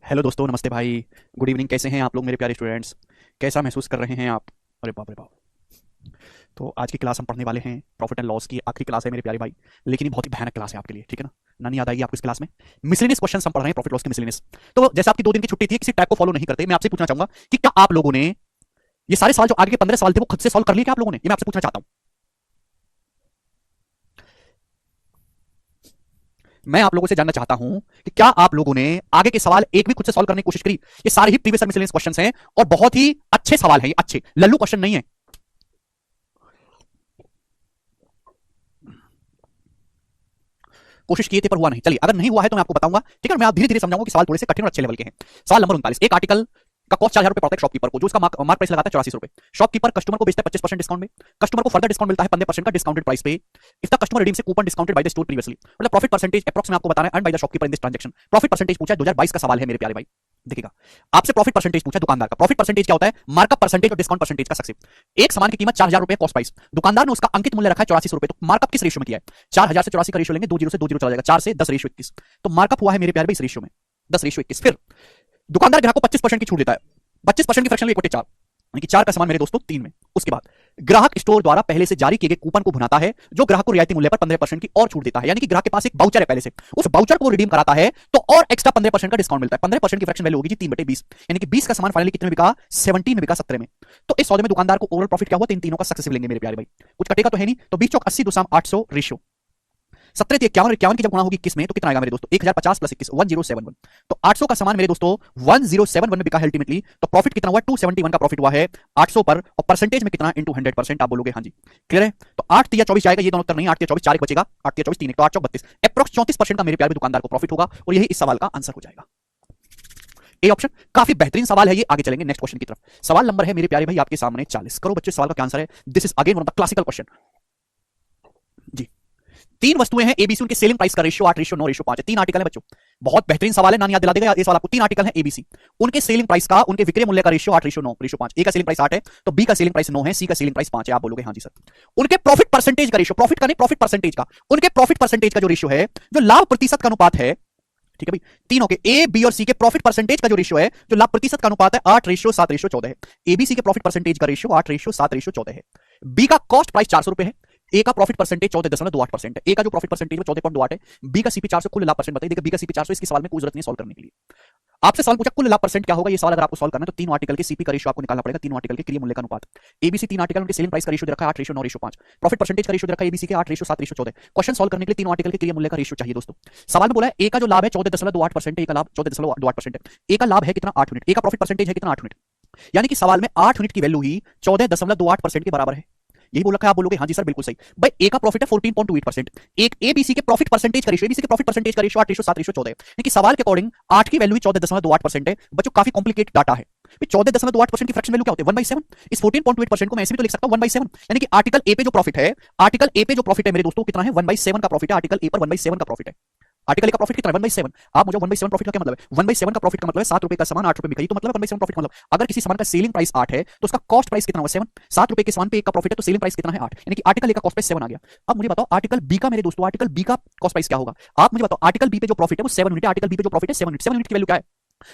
Hello दोस्तों, नमस्ते भाई। Good evening. कैसे हैं आप लोग मेरे प्यारे स्टूडेंट्स? कैसा महसूस कर रहे हैं आप? अरे बाप रे बाप। तो आज की क्लास हम पढ़ने वाले हैं प्रॉफिट एंड लॉस की। आखिरी क्लास है मेरे प्यारे भाई, लेकिन ये बहुत ही भयानक क्लास है आपके लिए, ठीक है ना? नानी याद आएगी आपको इस क्लास में। मिसलेनियस क्वेश्चन हम पढ़ रहे हैं, प्रॉफिट लॉस के मिसलेनियस। तो जैसे आपकी 2 दिन की छुट्टी थी, किसी टाइप को फॉलो नहीं करते, मैं आपसे पूछना चाहूंगा कि क्या आप लोगों ने ये सारे सवाल जो आगे के 15 सवाल थे वो खुद से सॉल्व कर लिए क्या आप लोगों ने? ये मैं आपसे पूछना चाहता हूं। मैं आप लोगों से जानना चाहता हूं कि क्या आप लोगों ने आगे के सवाल एक भी खुद से सॉल्व करने की कोशिश करी? ये सारे ही प्रीवियस मिसलेनियस क्वेश्चंस हैं और बहुत ही अच्छे सवाल हैं, ये अच्छे लल्लू क्वेश्चन नहीं है। कोशिश किए थे पर हुआ नहीं। चलिए, अगर नहीं हुआ है तो मैं आपको बताऊंगा, ठीक है? मैं आप धीरे धीरे समझाऊंगा कि सवाल थोड़े से कठिन और अच्छे लेवल के हैं। सवाल नंबर 39। एक आर्टिकल का कॉस्ट 4,000 रुपए पड़ता है शॉपकीपर को, जो उसका मार्क प्राइस लगाता है 84 रुपए। शॉपकीपर कस्टमर को बेचता है 25% डिस्काउंट में। कस्टमर को फर्दर डिस्काउंट मिलता है 15% का डिस्काउंटेड प्राइस पे। If the customer redeems A coupon discounted by the store previously, मतलब प्रॉफिट परसेंटेज अप्रॉक्स में आपको बताना है earn by the shopkeeper in this transaction. Profit percentage पूछा है, 2022 का सवाल है मेरे प्यारे भाई। देखिएगा, आपसे प्रॉफिट परसेंटेज पूछा दुकानदार का। प्रॉफिट परसेंटेज क्या होता है? मार्कअप परसेंटेज और डिस्काउंट परसेंटेज का सक्सेस। एक सामान की कीमत 4,000 रुपए कॉस्ट प्राइस, दुकानदार ने उसका अंकित मूल्य रखा है 84 रुपए। तो मार्कअप किस रेशियो में किया है? 4,000 से 84 का रेशियो लेंगे, 20 से 20 चला जाएगा, 4 से 10:21। तो मार्कअप हुआ है मेरे प्यारे भाई इस रेशियो में, 10:21। फिर दुकानदार ग्राहक को 25% की छूट देता है। 25% की फ्रैक्शन 1/4, यानी कि 4 का सामान मेरे दोस्तों 3 में। उसके बाद ग्राहक स्टोर द्वारा पहले से जारी किए गए कूपन को भुनाता है, जो ग्राहक को रियायती मूल्य पर 15% की और छूट देता है। यानी कि ग्राहक के पास एक बाउचर है पहले से, उस बाउचर को रिडीम कराता है तो और एक्स्ट्रा 15% का डिस्काउंट मिलता है। 15% की फ्रैक्शन वैल्यू होगी जी 3/20, यानी कि 20 का सामान फाइनली कितने में बिका? 17 में बिका, 17 में। तो इस सौदे में दुकानदार को ओवरऑल प्रॉफिट क्या हुआ? तो इन तीनों का सक्सेसिव लेंगे मेरे प्यारे भाई, कुछ कटेगा तो है नहीं। तो 20 चौक 80, 2 साम 800 रेशियो। 17 51, 51 की जब गुणा होगी 21 में तो कितना आएगा मेरे दोस्तों? 1050 प्लस 21, 1071। तो 800 का सामान मेरे दोस्तों 1071 में बिका है अल्टीमेटली। तो प्रॉफिट कितना हुआ? 271 का प्रॉफिट हुआ है 800 पर। और परसेंटेज में कितना? इनटू 100%। आप बोलोगे हाँ जी, क्लियर है? तो 8 3 24 आएगा, ये दोनों उत्तर नहीं। 8 3 24, 4 एक बचेगा, 8 3 24 3 1, तो 8 चौक 32, अप्रॉक्स 34% का मेरे प्यारे दुकानदार को प्रॉफिट होगा। और यही इस सवाल का आंसर हो जाएगा। ए ऑप्शन काफी बेहतरीन सवाल है ये। आगे चलेंगे नेक्स्ट क्वेश्चन की तरफ। सवाल नंबर है मेरे प्यारे भाई आपके सामने 40। करो बच्चे, सवाल का क्या आंसर है? This is again one of the classical question जी। 3 वस्तुएं हैं एबीसी, उनके सेलिंग प्राइस का रेशियो 8:9:5 है। 3 आर्टिकल है बच्चों, बहुत बेहतरीन सवाल है, नानी याद दिला देगा ये सवाल आपको। 3 आर्टिकल है एबीसी, उनके सेलिंग प्राइस का, उनके विक्रय मूल्य का रेशियो 8:9:5। ए का सेलिंग प्राइस 8 है तो बी का सेलिंग प्राइस 9 है, सी का सेलिंग प्राइस 5 है। आप बोलोगे हाँ जी सर। उनके प्रॉफिट परसेंटेज का रेशियो, प्रॉफिट का नहीं, प्रॉफिट परसेंटेज का, उनके प्रॉफिट परसेंटेज का जो रेशियो है, जो लाभ प्रतिशत का अनुपात है, ठीक है भाई, तीनों के ए बी और सी के प्रॉफिट परसेंटेज का जो रेशियो है, जो लाभ प्रतिशत का अनुपात है, 8:7:14 है। एबीसी के प्रॉफिट परसेंटेज का रेशियो 8:7:14 है। बी का कॉस्ट प्राइस 400 रुपए है। ए का प्रॉफिट परसेंटेज 14.28% है। ए का जो प्रॉफिट परसेंटेज है 14.28 है। बी का सीपी 400, कुल लाभ परसेंट बताइए। देखिए, बी का सीपी 400, इसके सवाल में कोई जरूरत नहीं सॉल्व करने के लिए। आपसे सवाल पूछा कुल लाभ परसेंट क्या होगा, ये सवाल अगर आपको सॉल्व करना है तो तीनों आर्टिकल के सीपी का रेशियो आपको निकालना पड़ेगा, तीनों आर्टिकल के क्रिया मूल्य का अनुपात। एबीसी 3 आर्टिकल, उनके सेलिंग प्राइस का रेशियो रखा है 8:9:5। प्रॉफिट परसेंटेज का रेशियो रखा है एबीसी के 8:7:14। क्वेश्चन सॉल्व करने के लिए तीनों आर्टिकल के क्रिया मूल्य का रेशियो चाहिए दोस्तों। सवाल में बोला है ए का जो लाभ है 14.28% है, ए का लाभ 14.28% है। ए का लाभ है कितना? 8 यूनिट। ए का प्रॉफिट परसेंटेज है कितना? 8 यूनिट। यानी कि सवाल में 8 यूनिट की वैल्यू ही 14.28% के बराबर है। यही बोल रखा है। आप बोलोगे हाँ जी सर बिल्कुल सही। भाई ए का प्रॉफिट है 14.28%, एक एबीसी के प्रॉफिट परसेंटेज का रेशियो, एबीसी के प्रॉफिट परसेंटेज का रेशियो 8:7:14 है। यानी सवाल के अकॉर्डिंग 8 की वैल्यू ही 14.28% है। बच्चों काफी कॉम्प्लिकेटेड डाटा है। 14.28% की फ्रैक्शन वैल्यू क्या होती है? 1/7। इस 14.8% को मैं ऐसे भी तो लिख सकता हूं 1/7, यानी कि आर्टिकल ए पे जो प्रॉफिट है, आर्टिकल ए पे जो प्रॉफिट है मेरे दोस्तों कितना है? 1/7 का प्रॉफिट है। आर्टिकल ए पर 1/7 का प्रॉफिट है। आर्टिकल का प्रॉफिट कितना है? 1/7। आप मुझे 1/7 प्रॉफिट का क्या मतलब है? 1/7 का प्रॉफिट का मतलब है 7 रुपए का सामान 8 रुपए बिका, तो मतलब 1/7 प्रॉफिट का मतलब अगर किसी सामान का सेलिंग प्राइस 8 है तो उसका कॉस्ट प्राइस कितना हुआ? 7। 7 रुपए के सामान पे एक का प्रॉफिट है तो सेलिंग प्राइस कितना है? 8, यानी कि आर्टिकल ए का कॉस्ट प्राइस 7 आ गया। अब मुझे बताओ आर्टिकल बी का मेरे दोस्तों, आर्टिकल बी का कॉस्ट प्राइस क्या होगा? आप मुझे बताओ आर्टिकल बी पे जो प्रॉफिट है वो 7 यूनिट है। आर्टिकल बी पे जो प्रॉफिट है 7 यूनिट। 7 यूनिट की वैल्यू क्या है?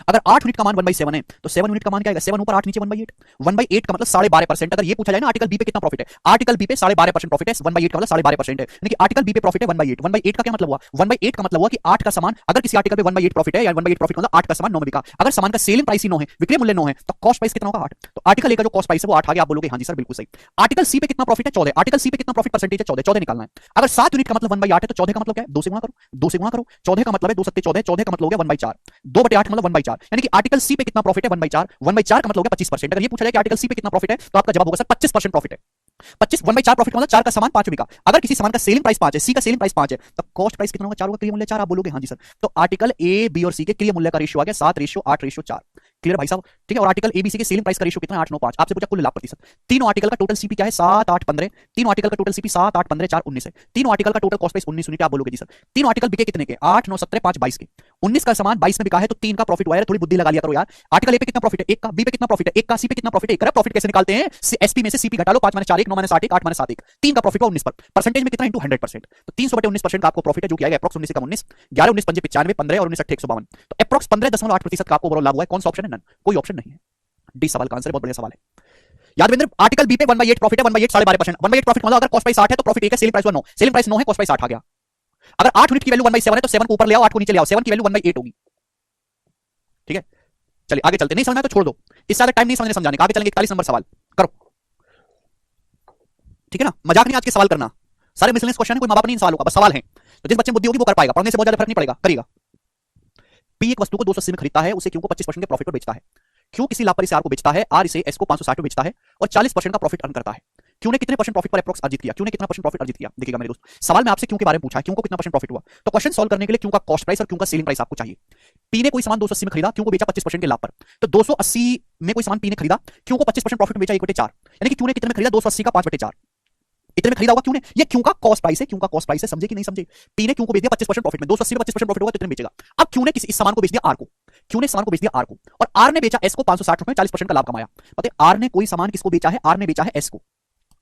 अगर 8 यूनिट का मान 1/7 है तो 7 यूनिट का मान क्या आएगा? 7 ऊपर 8 नीचे 1/8। 1/8 का मतलब 12.5%। अगर ये पूछा जाए ना आर्टिकल बी पे कितना प्रॉफिट है, आर्टिकल बी पे 12.5% प्रॉफिट है। 1/8 का मतलब 12.5% है, यानी कि आर्टिकल बी पे प्रॉफिट है 1/8। 1/8 का क्या मतलब हुआ? 1/8 का मतलब हुआ कि 8 का सामान, अगर किसी आर्टिकल पे 1/8 प्रॉफिट है या 1/8 प्रॉफिट मतलब 8 का सामान 9 में बिका, अगर सामान का सेलिंग प्राइस ही 9 है, विक्रय मूल्य 9 है, तो कॉस्ट प्राइस कितना होगा? 8। तो आर्टिकल ए का जो कॉस्ट प्राइस है वो 8 आ गया। आप बोलोगे हाँ जी सर बिल्कुल सही। आर्टिकल सी पे कितना प्रॉफिट है? 14। आर्टिकल सी पे कितना प्रॉफिट परसेंटेज है? 14। 14 निकालना है। अगर 7 यूनिट का मतलब 1/8 है तो 14 का मतलब क्या है? 2 से गुणा करो, 2 से गुणा करो। 14 का मतलब है 2 7 14, 14 का मतलब हो गया 1/4। 2/8 का मतलब 1/4, यानी कि आर्टिकल सी पे कितना प्रॉफिट है? 1/4। 1/4 का मतलब हो गया 25%। अगर ये पूछा जाए कि आर्टिकल सी पे कितना प्रॉफिट है तो आपका जवाब होगा सर 25% प्रॉफिट है। 25 1/4 प्रॉफिट का मतलब 4 का सामान 5 बिका। अगर किसी सामान का सेलिंग प्राइस 5 है, सी का सेलिंग प्राइस 5 है, तो कॉस्ट प्राइस कितना होगा? 4 होगा। क्रिया मूल्य 4। आप बोलोगे हाँ जी सर। तो आर्टिकल ए बी और सी के क्रिया मूल्य का रेशियो आ गया 7:8:4। क्लियर भाई साहब? ठीक है। और आर्टिकल एबीसी के सेलिंग प्राइस का रेशियो कितना है? 8:9:5। आपसे पूछा कुल लाभ प्रतिशत। तीनों आर्टिकल का टोटल सीपी क्या है? 7 8 15। तीनों आर्टिकल का टोटल सीपी 7 8 15 4 19 है। तीनों आर्टिकल का टोटल कॉस्ट प्राइस 19 यूनिट। आप बोलोगे जी सर। तीनों आर्टिकल बिके कितने के? 8 9 17 5 22 के। 19 का सामान 22 में बिका है तो 3 का प्रॉफिट हुआ है। थोड़ी बुद्धि लगा लिया करो यार। आर्टिकल ए पे कितना प्रॉफिट है? 1 का। बी पे कितना प्रॉफिट है? 1 का। सी पे कितना प्रॉफिट है? 1 का। प्रॉफिट कैसे निकालते हैं? एसपी में से सीपी घटा लो। 5 माइनस 4 1, 9 माइनस 8 1, 8 माइनस 7 1, 3 का प्रॉफिट हुआ 19 पर। परसेंटेज में कितना? इनटू 100%। तो 300/19% का आपको प्रॉफिट है, जो कि आएगा अप्रॉक्स 19 का 19, 11 19 5 95, 15 और 19 8 152। तो अप्रॉक्स 15.8% का आपको ओवरऑल लाभ हुआ है। कौन सा ऑप्शन है? नन। कोई ऑप्शन नहीं है। डी सवाल का आंसर है। बहुत बढ़िया सवाल है। यादवेंद्र, आर्टिकल बी पे 1/8 प्रॉफिट है, 1/8 12.5%। 1/8 प्रॉफिट मतलब अगर कॉस्ट प्राइस 8 है तो प्रॉफिट 1 है, सेलिंग प्राइस 9, सेलिंग प्राइस 9 है, कॉस्ट प्राइस 8 आ गया। अगर 8 यूनिट की वैल्यू 1/7 है तो 7 को ऊपर ले आओ, 8 को नीचे ले आओ, 7 की वैल्यू 1/8 होगी। ठीक है, चलिए आगे चलते। नहीं समझ में तो छोड़ दो, इससे ज्यादा टाइम नहीं समझने समझाने का। आगे चलेंगे। 41 नंबर सवाल करो। ठीक है ना, मजाक नहीं आज के सवाल करना। सारे मिसलेनियस क्वेश्चन है, कोई मां बाप नहीं इन सवालों का, बस सवाल है। तो जिस बच्चे में बुद्धि होगी वो कर पाएगा, पढ़ने से बहुत ज्यादा फर्क नहीं पड़ेगा, करिएगा। पी एक वस्तु को 280 में खरीदता है, उसे क्यू को 25% के प्रॉफिट पर बेचता है। क्यू किसी लाभ पर इसे आर को बेचता है, आर इसे एस को 560 में बेचता है और 40% का प्रॉफिट अर्न करता है। क्यू ने कितने परसेंट प्रॉफिट पर अप्रॉक्स अर्जित किया? क्यू ने कितना परसेंट प्रॉफिट अर्जित किया? देखिएगा मेरे दोस्त, सवाल में आपसे क्यू के बारे में पूछा है, क्यू को कितना परसेंट प्रॉफिट हुआ। तो क्वेश्चन सॉल्व करने के लिए क्यू का कॉस्ट प्राइस और क्यू का सेलिंग प्राइस आपको चाहिए। पी ने कोई सामान 280 में खरीदा, क्यू को बेचा 25% के लाभ पर। तो 280 में कोई सामान पी ने खरीदा, क्यू को 25% प्रॉफिट में बेचा 1/4, यानी कि क्यू ने कितने में खरीदा? 280 का 5/4, इतने में खरीदा होगा क्यू ने। ये क्यू का कॉस्ट प्राइस है, क्यू का कॉस्ट प्राइस है, समझे कि नहीं समझे। पी ने क्यू को बेच दिया 25% प्रॉफिट में, 280 में 25% प्रॉफिट होगा तो इतने में बेचेगा। अब क्यू ने किसी इस सामान को बेच दिया आर को, क्यू ने सामान को बेच दिया आर को, और आर ने बेचा एस को 560 रुपए में, 40% का लाभ कमाया। पता है आर ने कोई सामान किसको बेचा है? आर ने बेचा है एस को।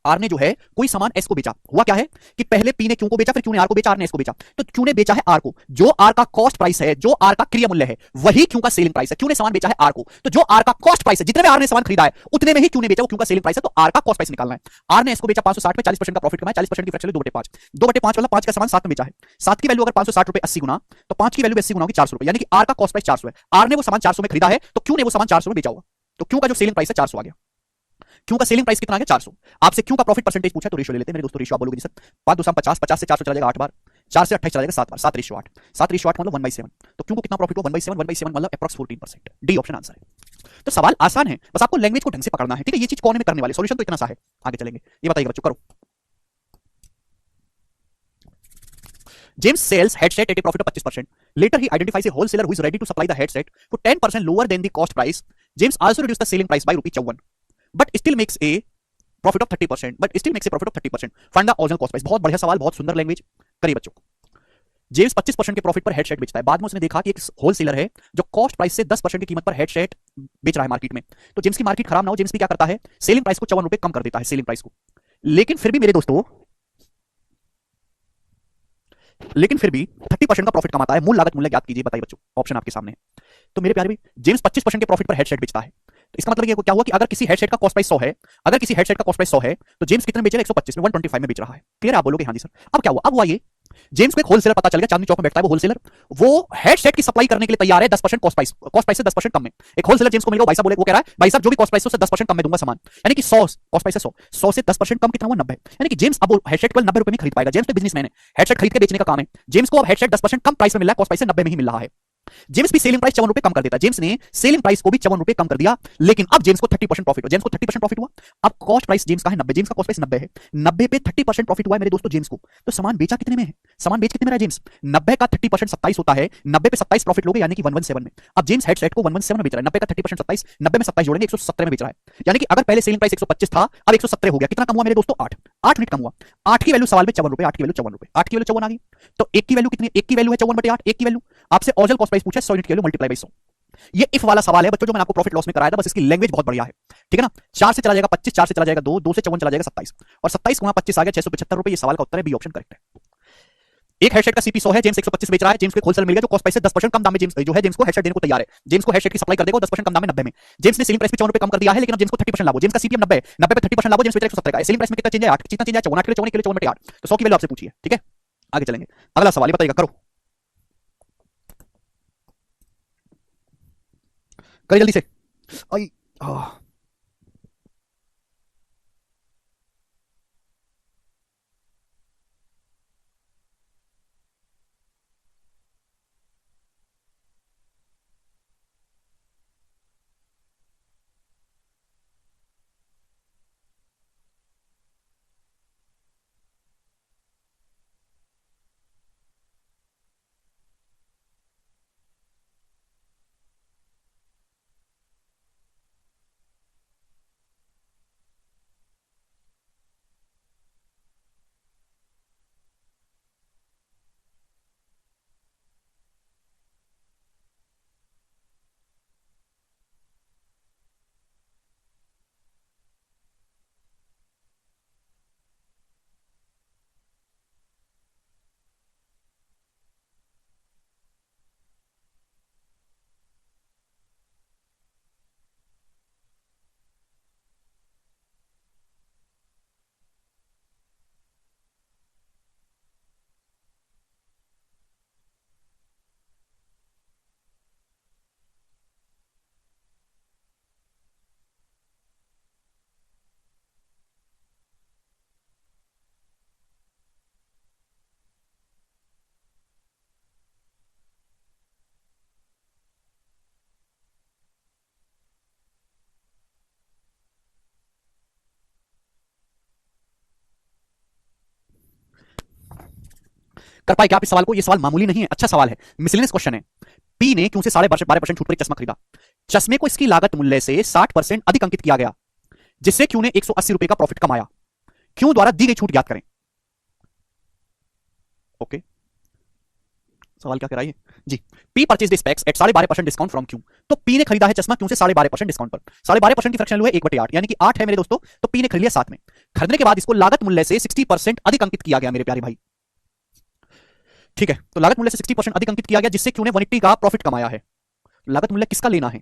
आर ने जो है कोई सामान एस को बेचा। हुआ क्या है कि पहले पी ने क्यू को बेचा, फिर क्यू ने आर को बेचा, आर ने एस को बेचा। तो क्यू ने बेचा है आर को, जो आर का कॉस्ट प्राइस है, जो आर का क्रिया मूल्य है, वही क्यू का सेलिंग प्राइस है। क्यू ने सामान बेचा है आर को, तो जो आर का कॉस्ट प्राइस है, जितने में आर ने सामान खरीदा है उतने में ही क्यू ने बेचा, वो क्यू का सेलिंग प्राइस है। तो आर का कॉस्ट प्राइस निकालना है। आर ने एस को बेचा 560 में, 40% का प्रॉफिट कमाया, 40% की फ्रैक्शन 2/5, 2/5 मतलब 5 का सामान 7 में बेचा है। 7 की वैल्यू अगर 560 रुपए 80 गुना, तो 5 की वैल्यू 80 गुना होगी 400 रुपए, यानी कि आर का कॉस्ट प्राइस 400 है। आर ने वो सामान 400 में खरीदा है, तो क्यू ने वो सामान 400 में बेचा होगा। तो क्यू का जो सेलिंग प्राइस है 400 आ गया। क्यू का सेलिंग प्राइस कितना आ गया? 400। आपसे क्यू का प्रॉफिट परसेंटेज पूछा, तो रेशियो ले लेते हैं मेरे दोस्तों। रेशियो आप बोलोगे जी सर 5 2 50, 50 से 400 चला जाएगा 8 बार, 4 से 28 चला जाएगा 7 बार, 7/8, 7/8 मतलब 1/7। तो क्यू को कितना प्रॉफिट हो? 1/7, 1/7 मतलब अप्रॉक्स 14%। डी ऑप्शन आंसर है। तो सवाल आसान है, बस आपको लैंग्वेज को ढंग से पकड़ना है। ठीक है, ये चीज कौन में करने वाले, सॉल्यूशन तो इतना सा है। आगे चलेंगे, ये बताइए बच्चों, करो। James sells headset at a profit of 25%. Later, he identifies a wholesaler who is ready to supply the headset for 10% lower than the cost price. James also reduced the selling price by ₹54, but still makes a profit of 30%, but still makes a profit of 30%। Find the original cost price. बहुत बढ़िया सवाल, बहुत सुंदर language. करिए बच्चों। James 25% के profit पर headset बेचता है। बाद में उसने देखा कि एक होलसेलर है जो कॉस्ट प्राइस से 10% की कीमत पर हेडसेट बेच रहा है मार्केट में। तो जेम्स की मार्केट खराब ना हो, जेम्स भी क्या करता है, सेलिंग प्राइस को 54 रुपए कम कर देता है, सेलिंग प्राइस को। लेकिन फिर भी मेरे दोस्तों, लेकिन फिर भी 30% का प्रॉफिट कमाता है। मूल लागत मूल्य ज्ञात कीजिए, बताइए बच्चों, ऑप्शन आपके सामने है। तो मेरे प्यारे भी, जेम्स 25% के प्रॉफिट पर हेडसेट बेचता है। तो इसका मतलब ये क्या हुआ कि अगर किसी हेडसेट का कॉस्ट प्राइस 100 है, अगर किसी हेडसेट का कॉस्ट प्राइस 100 है, तो जेम्स कितने बेच रहा है? 125 में, 125 में बेच रहा है। क्लियर? आप बोलोगे हाँ जी सर। अब क्या हुआ? अब हुआ ये, जेम्स को एक होलसेलर पता चल गया, चांदनी चौक में बैठता है वो होलसेलर, वो हेडसेट की सप्लाई करने के लिए तैयार है 10% कॉस्ट प्राइस से 10% कम में। एक होलसेलर जेम्स को मिल गया, भाई साहब बोले, वो कह रहा है भाई साहब जो भी कॉस्ट प्राइस है उससे 10% कम में दूंगा सामान, यानी कि 100 कॉस्ट प्राइस है, 100 से 10% कम कितना हुआ? 90। यानी कि जेम्स अब हेडसेट को 90 रुपए में खरीद पाएगा। जेम्स तो बिजनेसमैन है, हेडसेट खरीद के बेचने का काम है। जेम्स को अब हेडसेट 10% कम प्राइस में मिल रहा है, कॉस्ट प्राइस से 90 में ही मिल रहा है। जेम्स भी सेलिंग प्राइस 54 रुपए कम कर देता है। जेम्स ने सेलिंग प्राइस को भी 54 रुपए कम कर दिया, लेकिन अब जेम्स को 30% प्रॉफिट हुआ। जेम्स को 30% प्रॉफिट हुआ। अब कॉस्ट प्राइस जेम्स का है 90, जेम्स का कॉस्ट प्राइस 90 है, 90 पे 30% प्रॉफिट हुआ है मेरे दोस्तों जेम्स को। तो सामान बेचा कितने में है? सामान बेच कितने में रहा है जेम्स? 90 का 30% 27 होता है, 90 पे 27 प्रॉफिट लोगे, यानी कि 117 में। अब जेम्स हेडसेट को 117 में बेच रहा है, 90 का 30% 27, 90 में 27 जोड़ेंगे 117 में बेच रहा है। यानी कि अगर पहले सेलिंग प्राइस 125 था, अब 117 हो गया। कितना कम हुआ मेरे दोस्तों? 8 8 यूनिट कम हुआ। 8 की वैल्यू सवाल में 54 रुपए, 8 की वैल्यू 54 रुपए, 8 की वैल्यू 54 आ गई। तो 1 की वैल्यू कितनी? 1 की वैल्यू है 54/8, 1 की वैल्यू। आपसे ओरिजिनल कॉस्ट प्राइस पूछा है 100 यूनिट की वैल्यू मल्टीप्लाई बाय 100। ये इफ वाला सवाल है बच्चों, जो मैंने आपको प्रॉफिट लॉस में कराया था, बस इसकी लैंग्वेज बहुत बढ़िया है। ठीक है ना? 4 से चला जाएगा 25, 4 से चला जाएगा 2, 2 से 54 चला जाएगा 27, और 27 गुना 25 आ गया 675 रुपए। ये सवाल का उत्तर है, बी ऑप्शन करेक्ट है। एक हेडसेट का सीपी 100 है, जेम्स 125 बेच रहा है। जेम्स को एक होलसेलर मिल गया जो कॉस्ट प्राइस से 10% कम दाम में जेम्स जो है जेम्स को हेडसेट देने को तैयार है। जेम्स को हेडसेट की सप्लाई कर देगा 10% कम दाम में 90 में। जेम्स ने सेलिंग प्राइस पे 54 रुपए कम कर दिया है, लेकिन अब जेम्स को 30% लाभ हो। जेम्स का सीपीएम 90 है, 90 पे 30% लाभ हो, जेम्स बेच रहा है 170 का। सेलिंग प्राइस में कितना चेंज है? 8 कितना चेंज है? 54 किलो 54 किलो 54/8। तो 100 की वैल्यू आपसे पूछिए। ठीक है, आगे चलेंगे। अगला सवाल ये बताइएगा, करो करिए जल्दी से। आई कर पाए क्या आप इस सवाल को? ये सवाल मामूली नहीं है, अच्छा सवाल है, मिसलेनियस क्वेश्चन है। पी ने क्यों से 12% छूट पर एक चश्मा खरीदा। चश्मे को इसकी लागत मूल्य से 60% अधिक अंकित किया गया, जिससे क्यू ने 180 रुपए का प्रॉफिट कमाया। क्यू द्वारा दी गई छूट ज्ञात करें। ओके, सवाल क्या कह रहा है जी। P purchase specs at 12.5% discount from Q. तो पी ने खरीदा है चश्मा क्यू से 12.5% डिस्काउंट पर। 12.5% की फ्रैक्शन वैल्यू है 1/8, यानी कि 8 है मेरे दोस्तों, तो पी ने खरीद लिया 7 में। खरीदने के बाद इसको लागत मूल्य से 60% अधिक अंकित किया गया मेरे प्यारे भाई। ठीक है, तो लागत मूल्य से 60% अधिक अंकित किया गया, जिससे क्यू ने 180 का प्रॉफिट कमाया है। लागत मूल्य किसका लेना है?